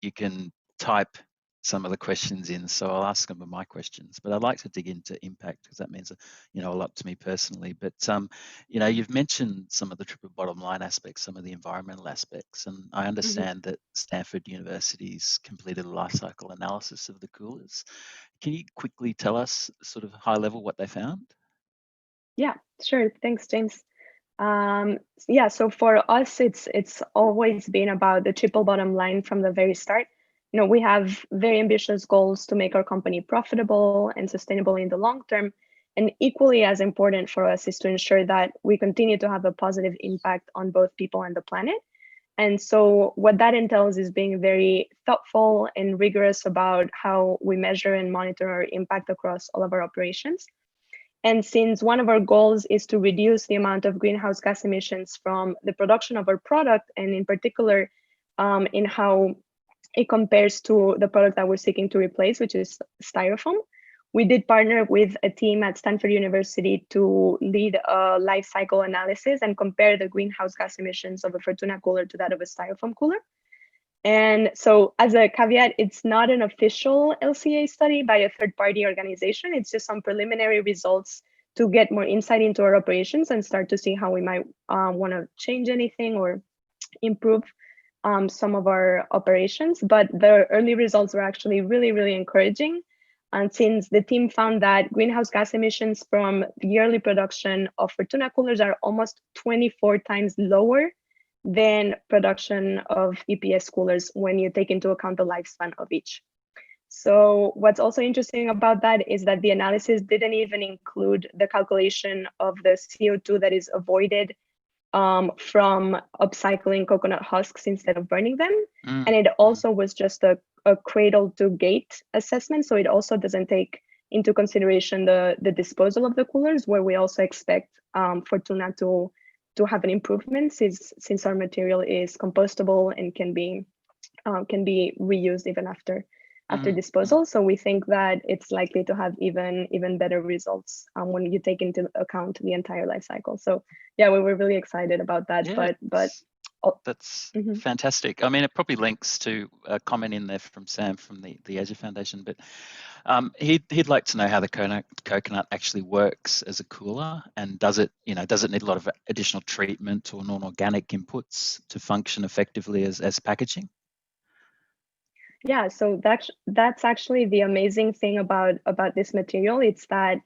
you can type some of the questions in, so I'll ask some of my questions. But I'd like to dig into impact because that means, a lot to me personally. But you've mentioned some of the triple bottom line aspects, some of the environmental aspects, and I understand that Stanford University's completed a life cycle analysis of the coolers. Can you quickly tell us, sort of high level, what they found? Yeah, sure. Thanks, James. So for us, it's always been about the triple bottom line from the very start. We have very ambitious goals to make our company profitable and sustainable in the long term. And equally as important for us is to ensure that we continue to have a positive impact on both people and the planet. And so what that entails is being very thoughtful and rigorous about how we measure and monitor our impact across all of our operations. And since one of our goals is to reduce the amount of greenhouse gas emissions from the production of our product, and in particular in how it compares to the product that we're seeking to replace, which is styrofoam, we did partner with a team at Stanford University to lead a life cycle analysis and compare the greenhouse gas emissions of a Fortuna cooler to that of a styrofoam cooler. And so as a caveat, it's not an official LCA study by a third-party organization. It's just some preliminary results to get more insight into our operations and start to see how we might want to change anything or improve some of our operations. But the early results were actually really, really encouraging. And since the team found that greenhouse gas emissions from the yearly production of Fortuna coolers are almost 24 times lower than production of EPS coolers when you take into account the lifespan of each. So what's also interesting about that is that the analysis didn't even include the calculation of the CO2 that is avoided from upcycling coconut husks instead of burning them. And it also was just a cradle to gate assessment. So it also doesn't take into consideration the disposal of the coolers, where we also expect Fortuna to have an improvement since our material is compostable and can be reused even after disposal. So we think that it's likely to have even better results when you take into account the entire life cycle. So yeah, we were really excited about that. Yeah, but that's fantastic. I mean, it probably links to a comment in there from Sam from the Asia Foundation, but he'd like to know how the coconut actually works as a cooler, and does it need a lot of additional treatment or non-organic inputs to function effectively as packaging? Yeah, so that's actually the amazing thing about this material. It's that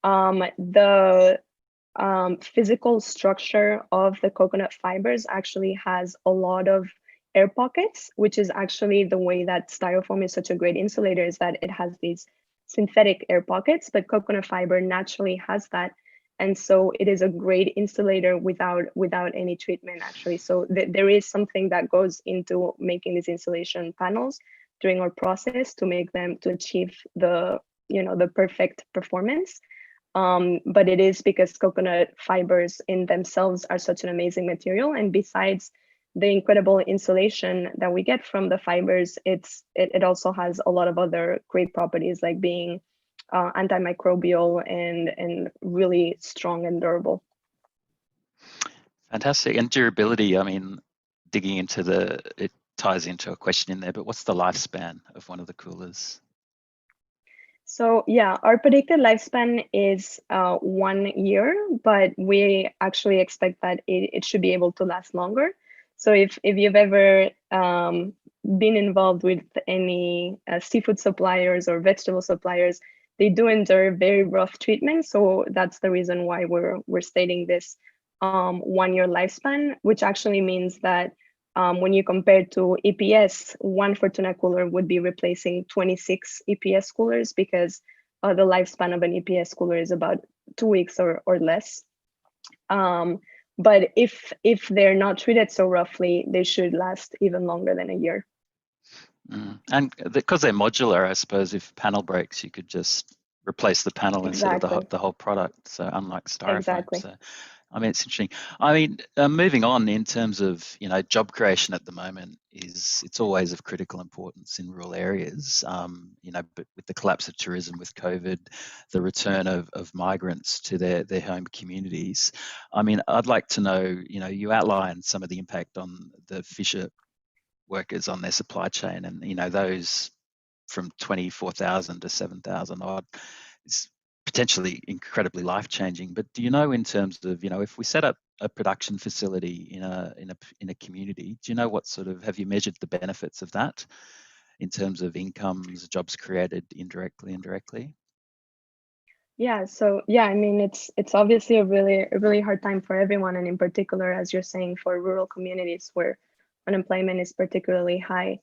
the physical structure of the coconut fibers actually has a lot of air pockets, which is actually the way that styrofoam is such a great insulator, is that it has these synthetic air pockets, but coconut fiber naturally has that. And so it is a great insulator without any treatment, actually. So there is something that goes into making these insulation panels during our process to achieve the the perfect performance. But it is because coconut fibers in themselves are such an amazing material. And besides the incredible insulation that we get from the fibers, it also has a lot of other great properties, like being antimicrobial and really strong and durable. Fantastic. And durability, I mean, digging into it ties into a question in there, but what's the lifespan of one of the coolers? So yeah, our predicted lifespan is 1 year, but we actually expect that it should be able to last longer. So if you've ever been involved with any seafood suppliers or vegetable suppliers, they do endure very rough treatment. So that's the reason why we're stating this 1 year lifespan, which actually means that when you compare to EPS, one Fortuna cooler would be replacing 26 EPS coolers, because the lifespan of an EPS cooler is about 2 weeks or less. But if they're not treated so roughly, they should last even longer than a year. And because they're modular, I suppose if panel breaks, you could just replace the panel instead of the whole product. So unlike styrofoam. Exactly. So I mean, it's interesting. I mean, moving on in terms of, job creation at the moment it's always of critical importance in rural areas, but with the collapse of tourism, with COVID, the return of migrants to their home communities. I mean, I'd like to know, you outlined some of the impact on the fisher workers on their supply chain, and, those from 24,000 to 7,000 odd is potentially incredibly life-changing. But do you know, in terms of, if we set up a production facility in a community, do you know what have you measured the benefits of that in terms of incomes, jobs created indirectly? Yeah, so yeah, I mean, it's obviously a really hard time for everyone, and in particular, as you're saying, for rural communities where unemployment is particularly high.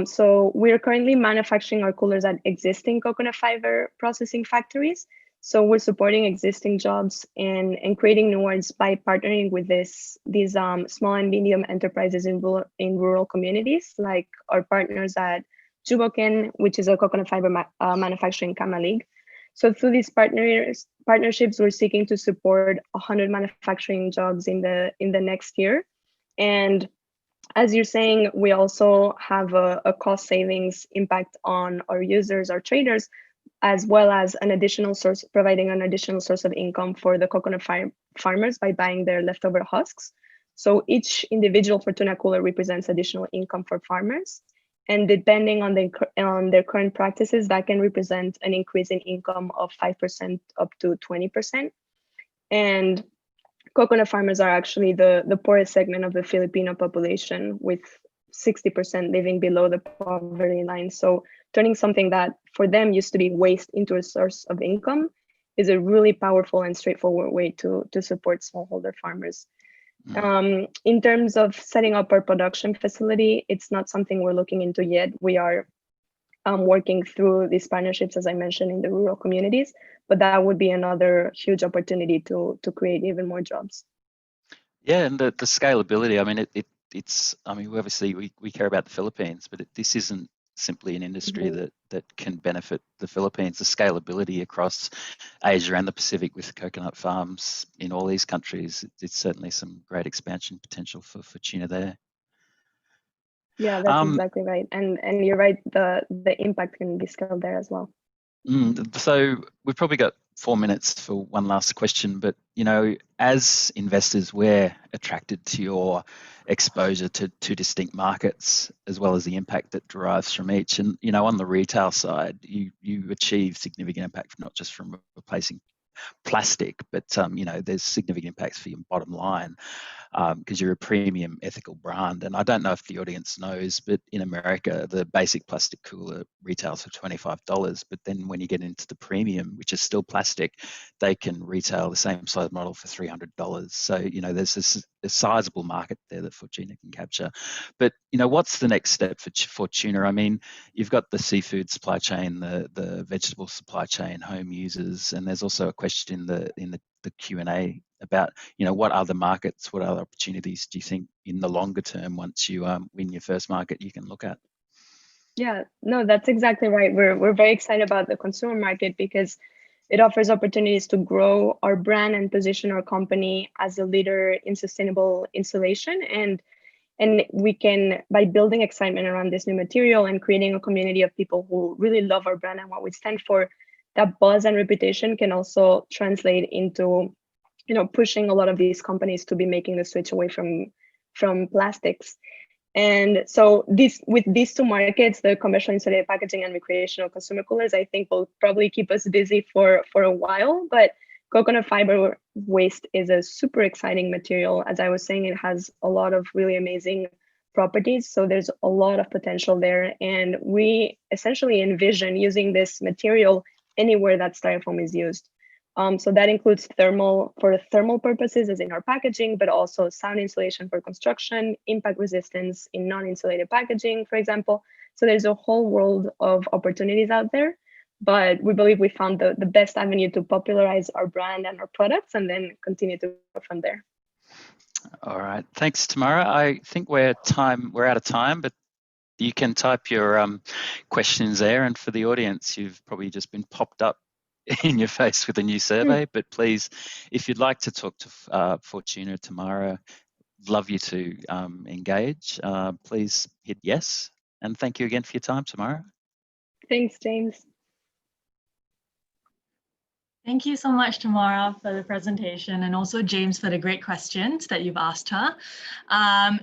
So we're currently manufacturing our coolers at existing coconut fiber processing factories. So we're supporting existing jobs and creating new ones by partnering with these small and medium enterprises in rural communities, like our partners at Juboken, which is a coconut fiber manufacturing Kamalig. So through these partnerships, we're seeking to support 100 manufacturing jobs in the next year. And as you're saying, we also have a cost savings impact on our users, our traders, as well as providing an additional source of income for the coconut farmers by buying their leftover husks. So each individual Fortuna cooler represents additional income for farmers. And depending on their current practices, that can represent an increase in income of 5% up to 20%. And coconut farmers are actually the poorest segment of the Filipino population, with 60% living below the poverty line. So turning something that for them used to be waste into a source of income is a really powerful and straightforward way to support smallholder farmers. In terms of setting up our production facility, it's not something we're looking into yet. We are working through these partnerships, as I mentioned, in the rural communities, but that would be another huge opportunity to create even more jobs. Yeah, and the scalability, I mean, it's, I mean, obviously we care about the Philippines, but this isn't simply an industry that can benefit the Philippines. The scalability across Asia and the Pacific with coconut farms in all these countries, it's certainly some great expansion potential for Fortuna there. Yeah, that's exactly right. And you're right, the impact can be scaled there as well. So we've probably got 4 minutes for one last question, but as investors, we're attracted to your exposure to two distinct markets, as well as the impact that derives from each. And on the retail side, you achieve significant impact not just from replacing plastic, but there's significant impacts for your bottom line, because you're a premium ethical brand. And I don't know if the audience knows, but in America, the basic plastic cooler retails for $25. But then when you get into the premium, which is still plastic, they can retail the same size model for $300. So, there's a sizable market there that Fortuna can capture. But, what's the next step for Fortuna? I mean, you've got the seafood supply chain, the vegetable supply chain, home users, and there's also a question in the Q&A about, what other markets, what other opportunities do you think in the longer term, once you win your first market, you can look at? Yeah, no, that's exactly right. We're very excited about the consumer market because it offers opportunities to grow our brand and position our company as a leader in sustainable insulation. And we can, by building excitement around this new material and creating a community of people who really love our brand and what we stand for, that buzz and reputation can also translate into, pushing a lot of these companies to be making the switch away from plastics. And so with these two markets, the conventional insulated packaging and recreational consumer coolers, I think will probably keep us busy for a while. But coconut fiber waste is a super exciting material. As I was saying, it has a lot of really amazing properties. So there's a lot of potential there. And we essentially envision using this material anywhere that styrofoam is used. So that includes thermal purposes, as in our packaging, but also sound insulation for construction, impact resistance in non-insulated packaging, for example. So there's a whole world of opportunities out there, but we believe we found the best avenue to popularize our brand and our products and then continue to go from there. All right, thanks, Tamara. I think we're out of time, but you can type your questions there. And for the audience, you've probably just been popped up in your face with a new survey, but please, if you'd like to talk to Fortuna, Tamara, love you to engage. Please hit yes. And thank you again for your time, Tamara. Thanks, James. Thank you so much, Tamara, for the presentation, and also James for the great questions that you've asked her.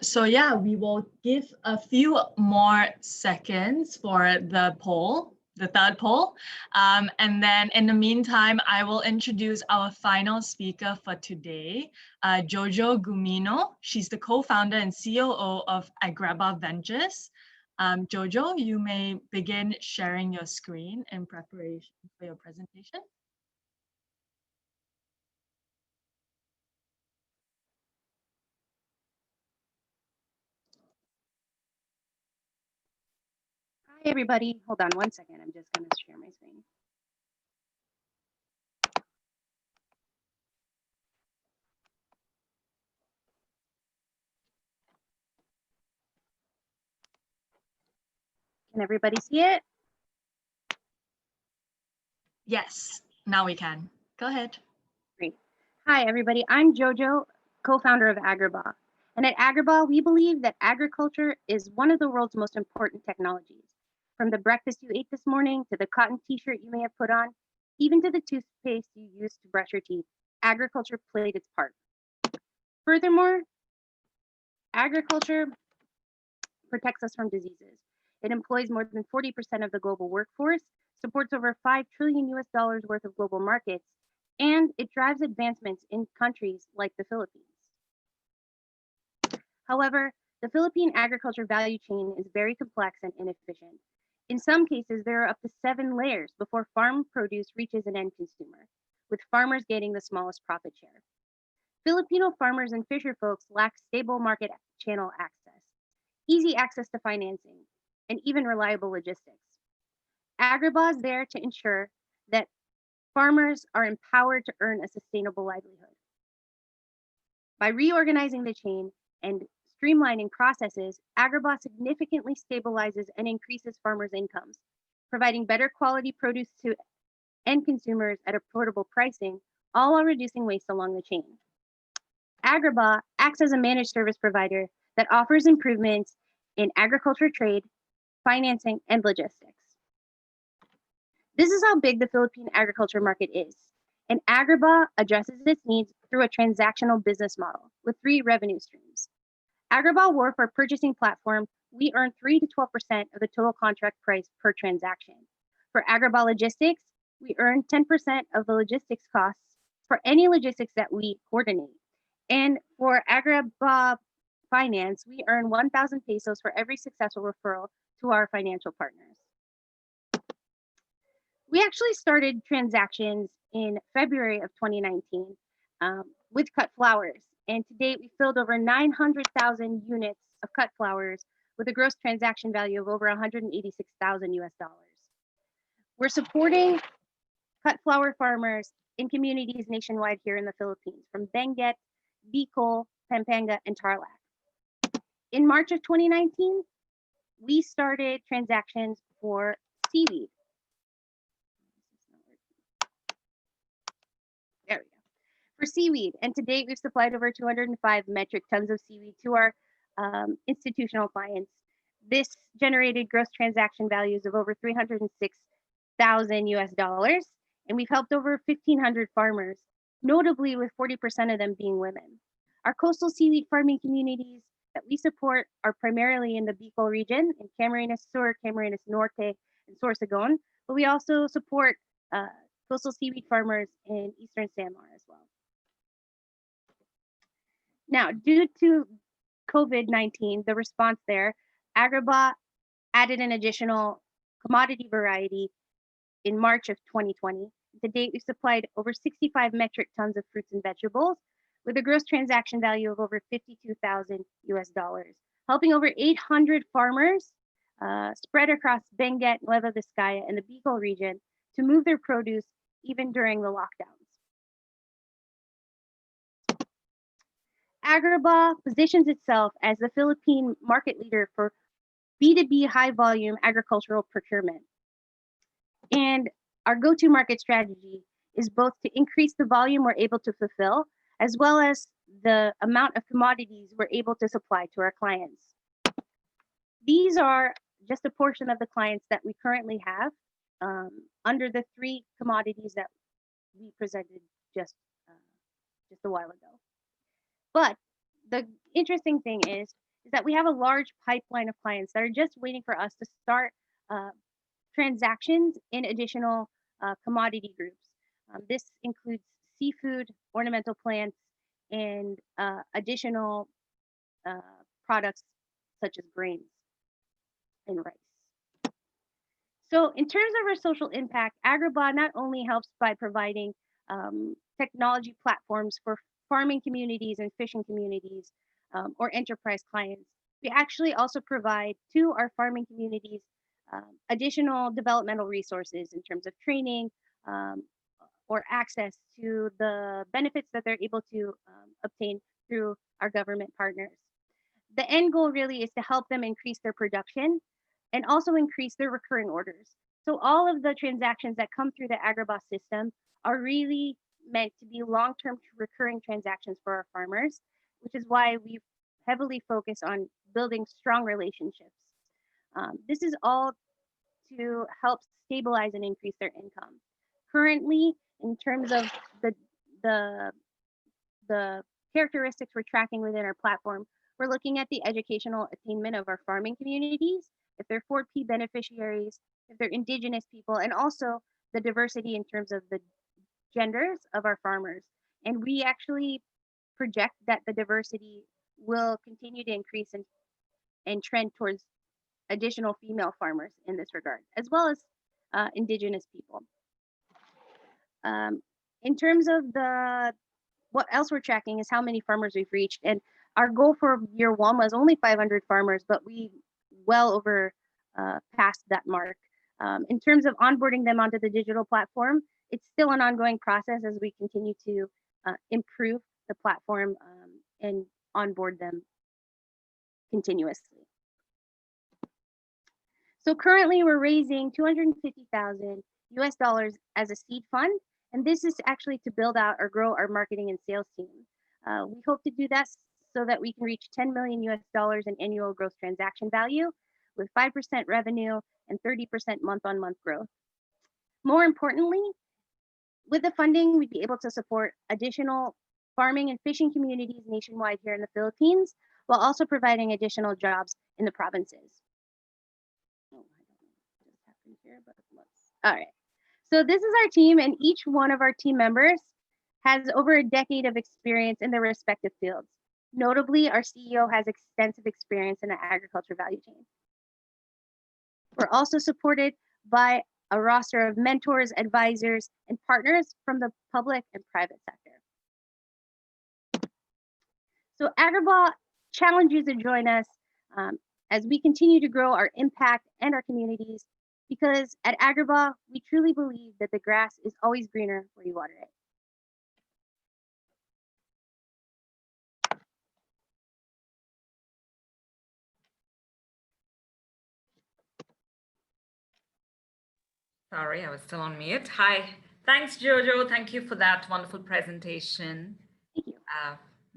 So yeah, we will give a few more seconds for the poll, the third poll. And then in the meantime, I will introduce our final speaker for today, Jojo Gumino. She's the co-founder and COO of Agraba Ventures. Jojo, you may begin sharing your screen in preparation for your presentation. Hi, everybody. Hold on one second. I'm just going to share my screen. Can everybody see it? Yes, now we can. Go ahead. Great. Hi, everybody. I'm Jojo, co-founder of Agraba. And at Agraba, we believe that agriculture is one of the world's most important technologies. From the breakfast you ate this morning, to the cotton t-shirt you may have put on, even to the toothpaste you used to brush your teeth, agriculture played its part. Furthermore, agriculture protects us from diseases. It employs more than 40% of the global workforce, supports over $5 trillion worth of global markets, and it drives advancements in countries like the Philippines. However, the Philippine agriculture value chain is very complex and inefficient. In some cases, there are up to 7 layers before farm produce reaches an end consumer, with farmers getting the smallest profit share. Filipino farmers and fisher folks lack stable market channel access, easy access to financing, and even reliable logistics. Agraba is there to ensure that farmers are empowered to earn a sustainable livelihood. By reorganizing the chain and streamlining processes, Agraba significantly stabilizes and increases farmers' incomes, providing better quality produce to end consumers at affordable pricing, all while reducing waste along the chain. Agraba acts as a managed service provider that offers improvements in agriculture trade, financing, and logistics. This is how big the Philippine agriculture market is, and Agraba addresses its needs through a transactional business model with 3 revenue streams. Agraba work for purchasing platform, we earn 3 to 12% of the total contract price per transaction. For Agraba Logistics, we earn 10% of the logistics costs for any logistics that we coordinate. And for Agraba Finance, we earn 1,000 pesos for every successful referral to our financial partners. We actually started transactions in February of 2019 with cut flowers. And to date, we filled over 900,000 units of cut flowers with a gross transaction value of over 186,000 US dollars. We're supporting cut flower farmers in communities nationwide here in the Philippines, from Benguet, Bicol, Pampanga, and Tarlac. In March of 2019, we started transactions for seaweed. There we go. For seaweed, and to date we've supplied over 205 metric tons of seaweed to our institutional clients. This generated gross transaction values of over 306,000 US dollars, and we've helped over 1,500 farmers, notably with 40% of them being women. Our coastal seaweed farming communities that we support are primarily in the Bicol region, in Camarines Sur, Camarines Norte, and Sorsogon, but we also support coastal seaweed farmers in Eastern Samar as well. Now, due to COVID-19, the response there, Agribot added an additional commodity variety in March of 2020. To date, we've supplied over 65 metric tons of fruits and vegetables with a gross transaction value of over 52,000 US dollars, helping over 800 farmers spread across Benguet, Nueva Vizcaya, and the Bicol region to move their produce even during the lockdowns. Agribot positions itself as the Philippine market leader for B2B high volume agricultural procurement. And our go-to market strategy is both to increase the volume we're able to fulfill, as well as the amount of commodities we're able to supply to our clients. These are just a portion of the clients that we currently have under the 3 commodities that we presented just a while ago. But the interesting thing is that we have a large pipeline of clients that are just waiting for us to start transactions in additional commodity groups. This includes seafood, ornamental plants, and additional products such as grains and rice. So in terms of our social impact, Agribot not only helps by providing technology platforms for farming communities and fishing communities or enterprise clients, we actually also provide to our farming communities additional developmental resources in terms of training or access to the benefits that they're able to obtain through our government partners. The end goal really is to help them increase their production and also increase their recurring orders. So all of the transactions that come through the Agribot system are really meant to be long-term recurring transactions for our farmers, which is why we've heavily focused on building strong relationships. This is all to help stabilize and increase their income. Currently, in terms of the characteristics we're tracking within our platform, we're looking at the educational attainment of our farming communities, if they're 4P beneficiaries, if they're indigenous people, and also the diversity in terms of the genders of our farmers. And we actually project that the diversity will continue to increase and trend towards additional female farmers in this regard, as well as indigenous people. In terms of what else we're tracking is how many farmers we've reached. And our goal for year 1 was only 500 farmers, but we well over past that mark. In terms of onboarding them onto the digital platform, it's still an ongoing process as we continue to improve the platform and onboard them continuously. So currently we're raising 250,000 US dollars as a seed fund, and this is actually to build out or grow our marketing and sales team. We hope to do that so that we can reach 10 million US dollars in annual gross transaction value with 5% revenue and 30% month-on-month growth. More importantly, with the funding, we'd be able to support additional farming and fishing communities nationwide here in the Philippines, while also providing additional jobs in the provinces. Oh, I don't know what just happened here, but all right. So this is our team, and each one of our team members has over a decade of experience in their respective fields. Notably, our CEO has extensive experience in the agriculture value chain. We're also supported by a roster of mentors, advisors, and partners from the public and private sector. So Agribot challenges to join us as we continue to grow our impact and our communities, because at Agribot, we truly believe that the grass is always greener where you water it. Sorry, I was still on mute. Hi. Thanks, Jojo. Thank you for that wonderful presentation. Thank you.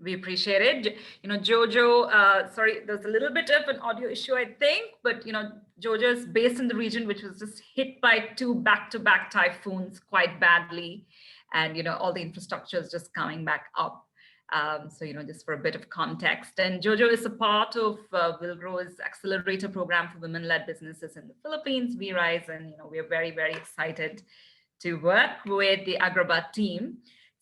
We appreciate it. You know, Jojo, sorry, there's a little bit of an audio issue, I think, but, you know, Jojo is based in the region which was just hit by 2 back-to-back typhoons quite badly. And, you know, all the infrastructure is just coming back up. So, you know, just for a bit of context. And Jojo is a part of Wilgrow's accelerator program for women-led businesses in the Philippines, VRISE, and, you know, we're very, very excited to work with the Agrabah team.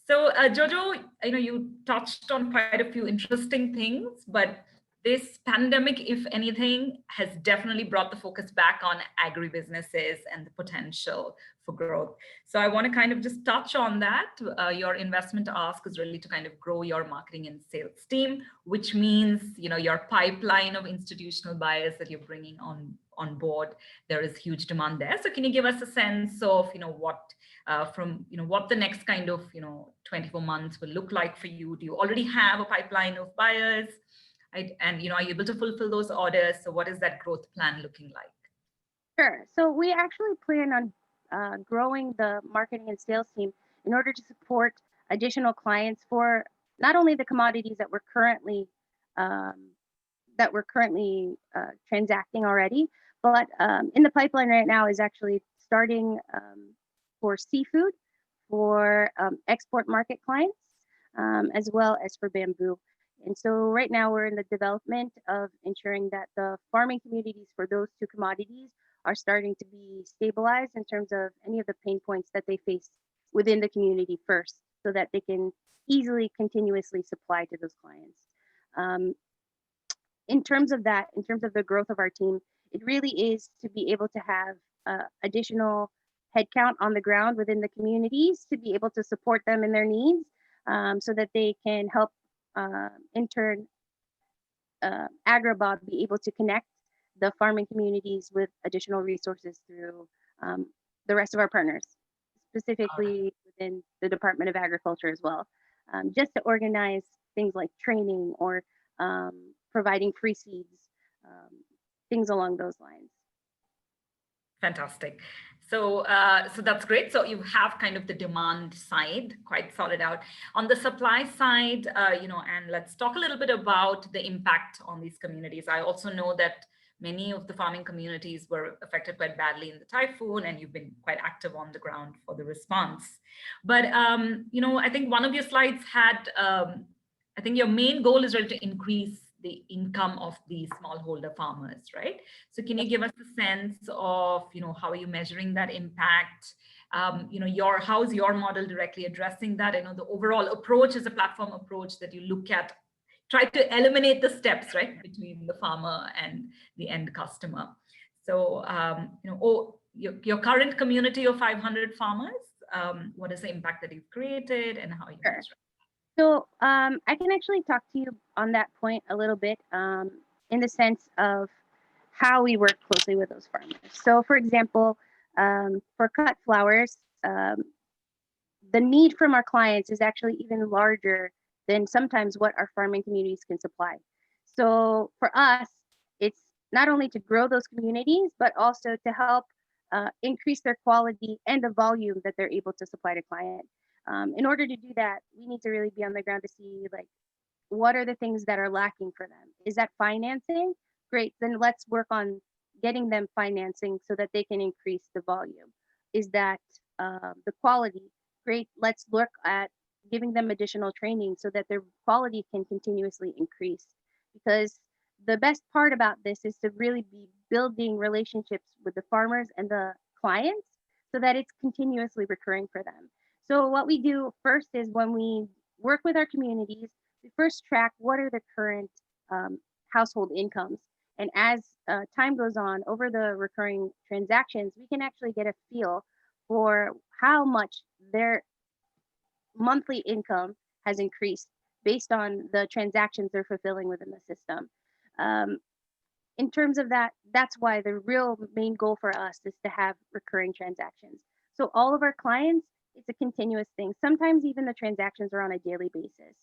So Jojo, you know, you touched on quite a few interesting things, but this pandemic, if anything, has definitely brought the focus back on agribusinesses and the potential for growth. So I want to kind of just touch on that. Your investment ask is really to kind of grow your marketing and sales team, which means, you know, your pipeline of institutional buyers that you're bringing on board, there is huge demand there. So can you give us a sense of, you know, what what the next kind of, 24 months will look like for you? Do you already have a pipeline of buyers? And, you know, are you able to fulfill those orders? So what is that growth plan looking like? Sure. So we actually plan on growing the marketing and sales team in order to support additional clients for not only the commodities that we're currently transacting already, but in the pipeline right now is actually starting for seafood, for export market clients, as well as for bamboo. And so right now we're in the development of ensuring that the farming communities for those 2 commodities are starting to be stabilized in terms of any of the pain points that they face within the community first, so that they can easily, continuously supply to those clients. In terms of that, in terms of the growth of our team, it really is to be able to have additional headcount on the ground within the communities to be able to support them in their needs, so that they can help in turn Agrabah be able to connect the farming communities with additional resources through the rest of our partners, specifically within the Department of Agriculture as well, just to organize things like training or providing free seeds, things along those lines. Fantastic. So, so that's great. So you have kind of the demand side quite sorted out. On the supply side, and let's talk a little bit about the impact on these communities. I also know that many of the farming communities were affected quite badly in the typhoon, and you've been quite active on the ground for the response. But, I think one of your slides had, I think your main goal is really to increase the income of the smallholder farmers, right? So can you give us a sense of, how are you measuring that impact? How's your model directly addressing that? I know the overall approach is a platform approach that you look at, try to eliminate the steps, right, between the farmer and the end customer. So, your current community of 500 farmers, what is the impact that you've created and how are you measuring? So I can actually talk to you on that point a little bit, in the sense of how we work closely with those farmers. So for example, for cut flowers, the need from our clients is actually even larger than sometimes what our farming communities can supply. So for us, it's not only to grow those communities, but also to help increase their quality and the volume that they're able to supply to clients. In order to do that, we need to really be on the ground to see, like, what are the things that are lacking for them? Is that financing? Great, then let's work on getting them financing so that they can increase the volume. Is that the quality? Great, let's look at giving them additional training so that their quality can continuously increase. Because the best part about this is to really be building relationships with the farmers and the clients so that it's continuously recurring for them. So what we do first is when we work with our communities, we first track what are the current household incomes. And as time goes on over the recurring transactions, we can actually get a feel for how much their monthly income has increased based on the transactions they're fulfilling within the system. In terms of that, that's why the real main goal for us is to have recurring transactions. So all of our clients, it's a continuous thing. Sometimes even the transactions are on a daily basis.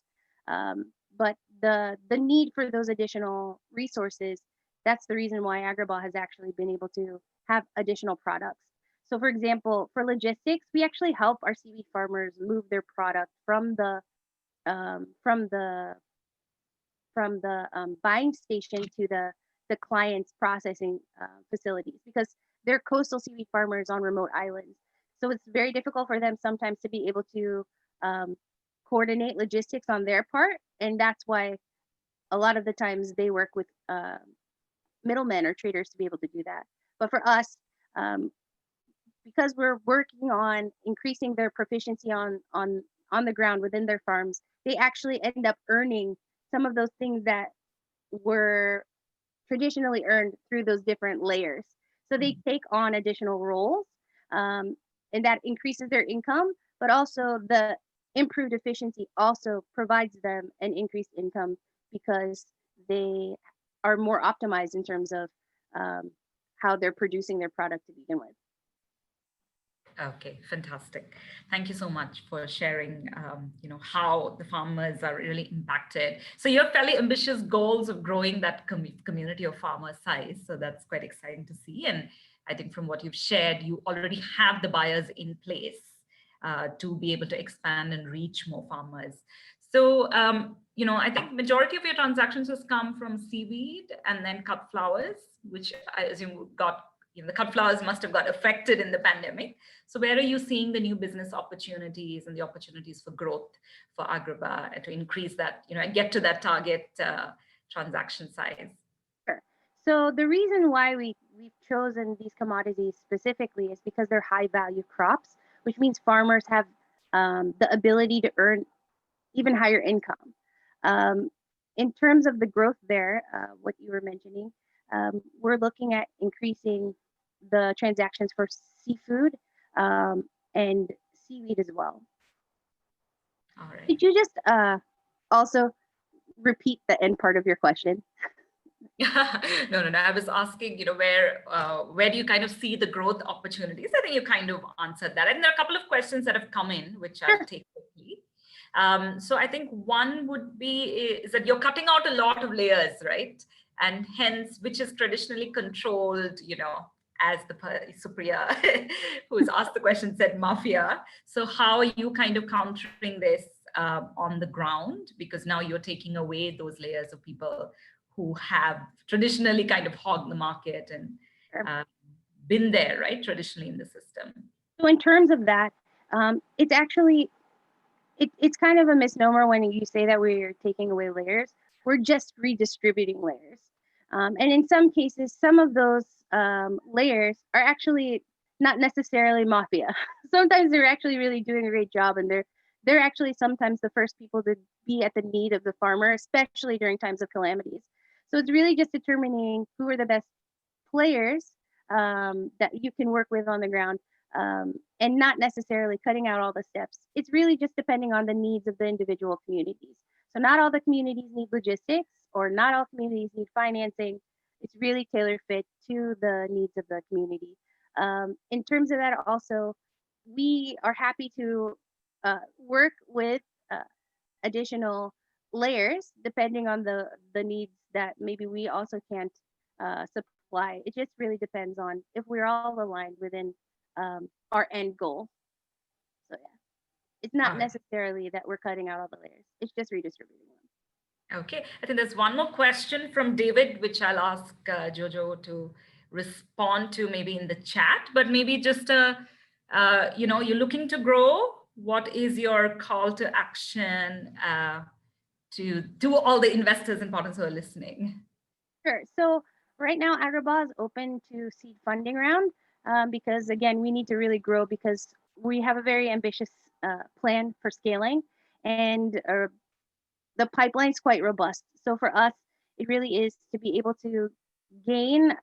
But the need for those additional resources, that's the reason why Agrabah has actually been able to have additional products. So for example, for logistics, we actually help our seaweed farmers move their product from the um, from the buying station to the client's processing facilities, because they're coastal seaweed farmers on remote islands. So it's very difficult for them sometimes to be able to um, coordinate logistics on their part, and that's why a lot of the times they work with middlemen or traders to be able to do that. But for us, um, because we're working on increasing their proficiency on the ground within their farms, they actually end up earning some of those things that were traditionally earned through those different layers. So they take on additional roles, um, and that increases their income, but also the improved efficiency also provides them an increased income because they are more optimized in terms of how they're producing their product to begin with. Okay, fantastic. Thank you so much for sharing, how the farmers are really impacted. So you have fairly ambitious goals of growing that community of farmer size. So that's quite exciting to see. And I think from what you've shared, you already have the buyers in place to be able to expand and reach more farmers. So, I think majority of your transactions has come from seaweed and then cut flowers, which I assume the cut flowers must have got affected in the pandemic. So where are you seeing the new business opportunities and the opportunities for growth for Agribah to increase that, and get to that target transaction size? Sure. So the reason why we've chosen these commodities specifically is because they're high value crops, which means farmers have the ability to earn even higher income. In terms of the growth there, what you were mentioning, we're looking at increasing the transactions for seafood and seaweed as well. All right. Could you just also repeat the end part of your question? No. I was asking, where do you kind of see the growth opportunities? I think you kind of answered that. And there are a couple of questions that have come in, which I'll take quickly. So I think one would be is that you're cutting out a lot of layers, right? And hence, which is traditionally controlled, as the Supriya who's asked the question said, mafia. So how are you kind of countering this on the ground? Because now you're taking away those layers of people who have traditionally kind of hogged the market and been there, right, traditionally in the system. So in terms of that, it's actually, it's kind of a misnomer when you say that we're taking away layers. We're just redistributing layers. And in some cases, some of those layers are actually not necessarily mafia. Sometimes they're actually really doing a great job, and they're actually sometimes the first people to be at the need of the farmer, especially during times of calamities. So it's really just determining who are the best players that you can work with on the ground, and not necessarily cutting out all the steps. It's really just depending on the needs of the individual communities. So not all the communities need logistics, or not all communities need financing. It's really tailor fit to the needs of the community. In terms of that, also, we are happy to work with additional layers depending on the needs that maybe we also can't supply. It just really depends on if we're all aligned within our end goal. So yeah, it's not necessarily that we're cutting out all the layers. It's just redistributing them. Okay, I think there's one more question from David, which I'll ask Jojo to respond to maybe in the chat, but maybe just, you're looking to grow. What is your call to action to all the investors and partners who are listening? Sure. So right now, Agribah is open to seed funding round because, again, we need to really grow because we have a very ambitious plan for scaling, and the pipeline is quite robust. So for us, it really is to be able to gain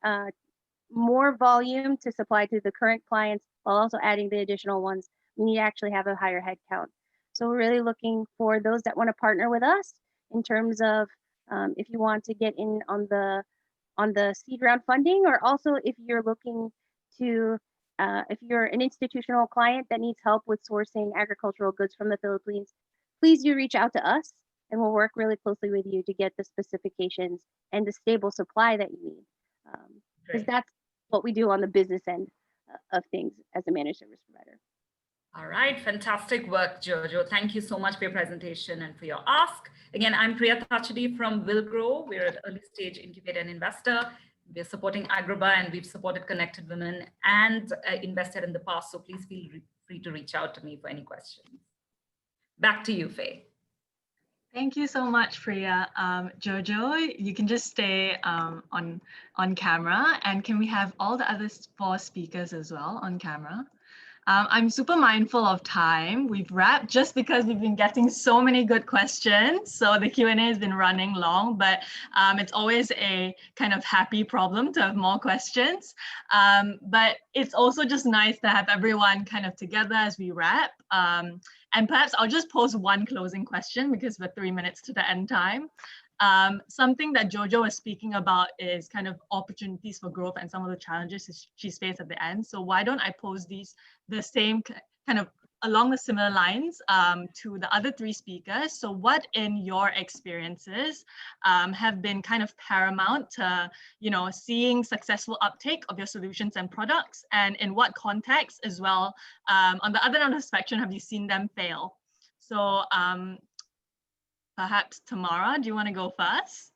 more volume to supply to the current clients while also adding the additional ones. We need to actually have a higher head count. So we're really looking for those that want to partner with us in terms of if you want to get in on the seed round funding, or also if you're looking to if you're an institutional client that needs help with sourcing agricultural goods from the Philippines, please do reach out to us, and we'll work really closely with you to get the specifications and the stable supply that you need. Because that's what we do on the business end. of things as a managed service provider. All right, fantastic work, Jojo. Thank you so much for your presentation and for your ask. Again, I'm Priya Tachadi from Will Grow. We're an early stage incubator and investor. We're supporting Agrabah, and we've supported Connected Women and invested in the past. So please feel free to reach out to me for any questions. Back to you, Faye. Thank you so much, Priya. Jojo, you can just stay on camera, and can we have all the other 4 speakers as well on camera? I'm super mindful of time. We've wrapped just because we've been getting so many good questions. So the Q&A has been running long, but it's always a kind of happy problem to have more questions. But it's also just nice to have everyone kind of together as we wrap. And perhaps I'll just pose one closing question because we're 3 minutes to the end time. Something that Jojo was speaking about is kind of opportunities for growth and some of the challenges she's faced at the end. So why don't I pose the same kind of along the similar lines to the other 3 speakers. So what in your experiences have been kind of paramount to, seeing successful uptake of your solutions and products, and in what context as well, on the other end of the spectrum, have you seen them fail? So perhaps Tamara, do you want to go first?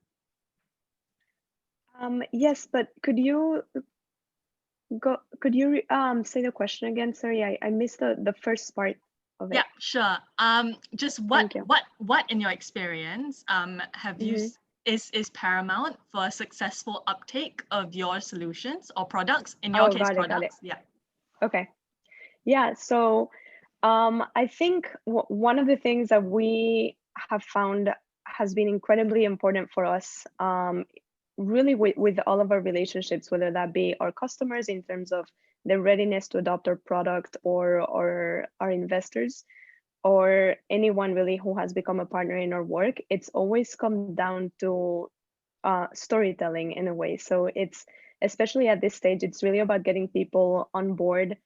Yes, but could you say the question again? Sorry, I missed the first part of it. Yeah, sure. Just what in your experience have you is paramount for a successful uptake of your solutions or products, in your case products? Got it. Yeah. Okay. Yeah, so I think one of the things that we have found has been incredibly important for us, really with all of our relationships, whether that be our customers in terms of their readiness to adopt our product, or our investors, or anyone really who has become a partner in our work, it's always come down to storytelling in a way. So it's, especially at this stage, it's really about getting people on board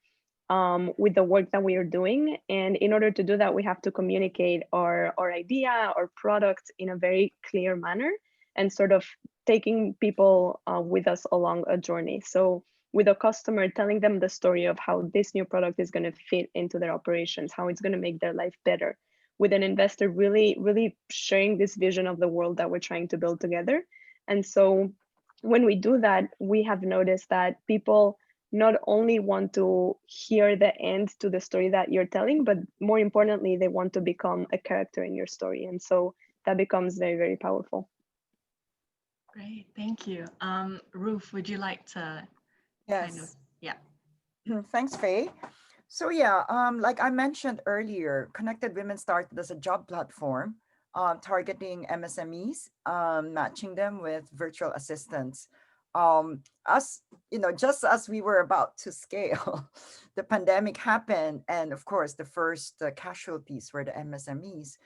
with the work that we are doing. And in order to do that, we have to communicate our idea, our product in a very clear manner, and sort of taking people with us along a journey. So with a customer, telling them the story of how this new product is going to fit into their operations, how it's going to make their life better. With an investor, really sharing this vision of the world that we're trying to build together. And so when we do that, we have noticed that people not only want to hear the end to the story that you're telling, but more importantly, they want to become a character in your story. And so that becomes very, very powerful. Great, thank you. Ruth, would you like to? Yes. Yeah. Thanks, Faye. So yeah, like I mentioned earlier, Connected Women started as a job platform targeting MSMEs, matching them with virtual assistants. As you know, just as we were about to scale, the pandemic happened, and of course, the first casualties were the MSMEs.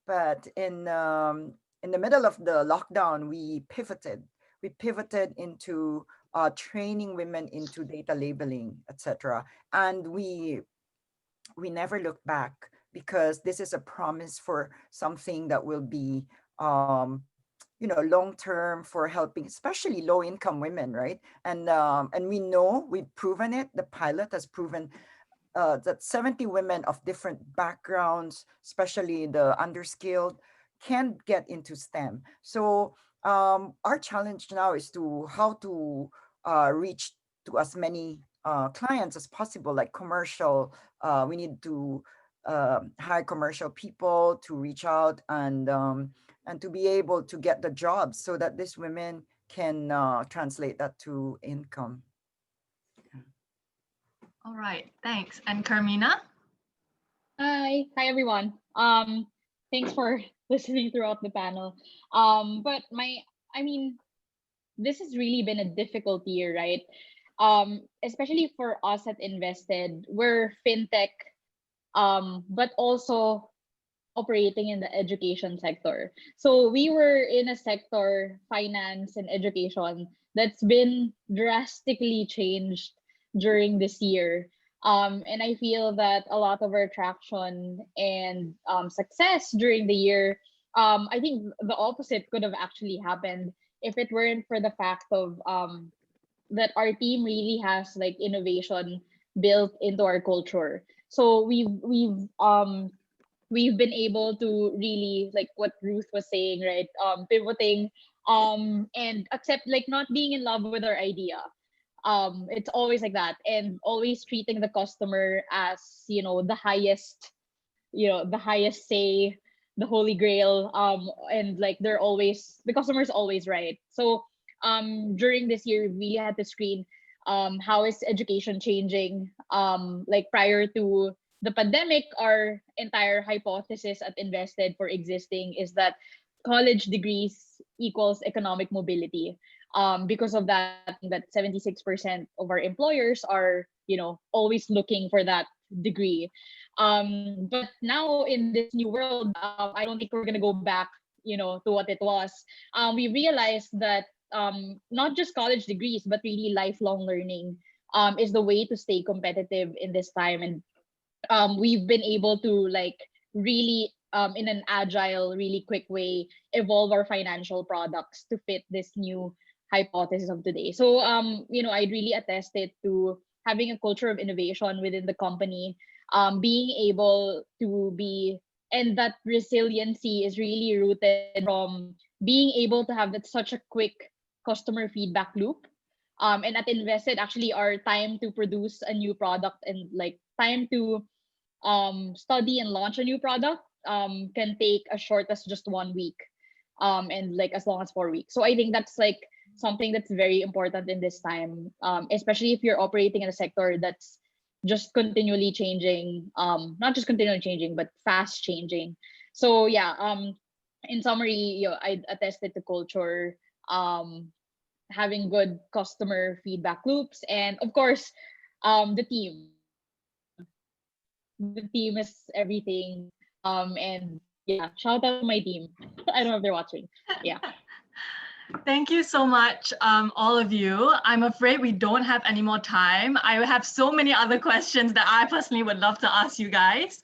But in the middle of the lockdown, we pivoted. We pivoted into training women into data labeling, etc. And we never looked back, because this is a promise for something that will be long-term for helping, especially low-income women, right? And we know we've proven it. The pilot has proven that 70 women of different backgrounds, especially the underskilled, can get into STEM. So our challenge now is how to reach to as many clients as possible, like commercial. We need to hire commercial people to reach out and to be able to get the jobs, so that these women can translate that to income. All right, thanks. And Carmina? Hi everyone. Thanks for listening throughout the panel. But this has really been a difficult year, right? Especially for us at Invested, we're fintech, but also operating in the education sector. So we were in a sector, finance and education, that's been drastically changed during this year. And I feel that a lot of our traction and success during the year, I think the opposite could have actually happened if it weren't for the fact of that our team really has like innovation built into our culture. So we've been able to really, like what Ruth was saying, right? Pivoting and accept, like, not being in love with our idea. It's always like that, and always treating the customer as, the highest, the highest say, the holy grail. And like the customer's always right. So during this year we had to screen how is education changing. Like prior to the pandemic, our entire hypothesis at Invested for existing is that college degrees equals economic mobility. Because of that 76% of our employers are, always looking for that degree. But now in this new world, I don't think we're gonna go back, to what it was. We realized that not just college degrees, but really lifelong learning is the way to stay competitive in this time. And we've been able to, like, really in an agile, really quick way, evolve our financial products to fit this new hypothesis of today. So I really attest it to having a culture of innovation within the company, being able to be, and that resiliency is really rooted from being able to have that such a quick customer feedback loop. And at Invested, actually, our time to produce a new product and like time to study and launch a new product can take as short as just 1 week, and like as long as 4 weeks. So I think that's like something that's very important in this time, especially if you're operating in a sector that's just continually changing, not just continually changing, but fast changing. So yeah, in summary, I attested to culture, having good customer feedback loops, and of course, the team. The team is everything. And yeah, shout out to my team. I don't know if they're watching. Yeah. Thank you so much, all of you. I'm afraid we don't have any more time. I have so many other questions that I personally would love to ask you guys.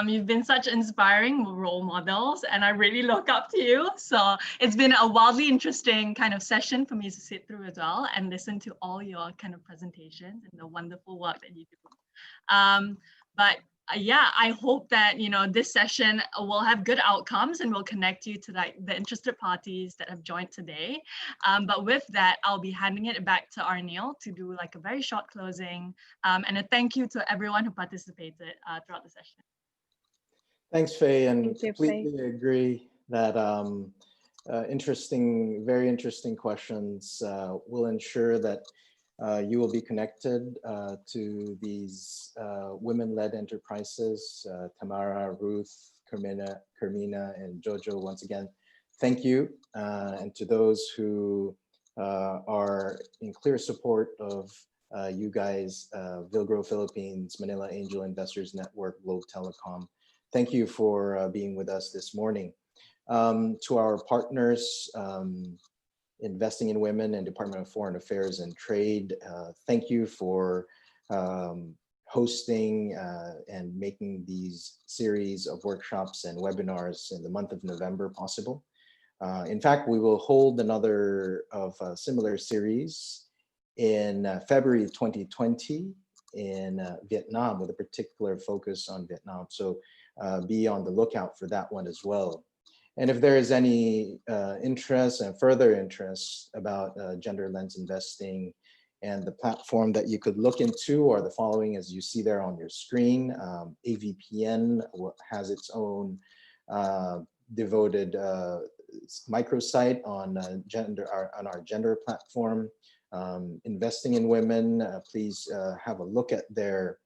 You've been such inspiring role models, and I really look up to you. So it's been a wildly interesting kind of session for me to sit through as well and listen to all your kind of presentations and the wonderful work that you do. But yeah, I hope that, this session will have good outcomes and will connect you to like the interested parties that have joined today. But with that, I'll be handing it back to Arnil to do like a very short closing, and a thank you to everyone who participated throughout the session. Thanks, Faye, and Thank you, completely agree that very interesting questions will ensure that you will be connected to these women-led enterprises. Tamara, Ruth, Carmina, and Jojo, once again, thank you. And to those who are in clear support of you guys, Vilgro Philippines, Manila Angel Investors Network, Globe Telecom, thank you for being with us this morning. To our partners, Investing in Women and Department of Foreign Affairs and Trade, thank you for hosting and making these series of workshops and webinars in the month of November possible. In fact, we will hold another of a similar series in February 2020 in Vietnam, with a particular focus on Vietnam. So be on the lookout for that one as well. And if there is any interest and further interest about gender lens investing, and the platform that you could look into are the following, as you see there on your screen. Avpn has its own devoted microsite on our gender platform. Investing in Women, please have a look at their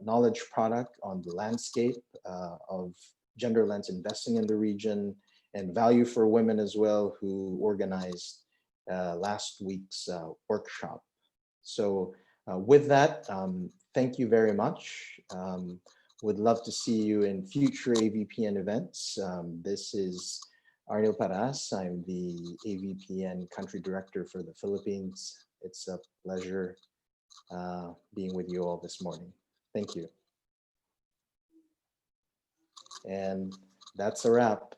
knowledge product on the landscape of gender lens investing in the region, and Value for Women as well, who organized last week's workshop. So with that, thank you very much. Would love to see you in future AVPN events. This is Arnil Paras. I'm the AVPN Country Director for the Philippines. It's a pleasure being with you all this morning. Thank you. And that's a wrap.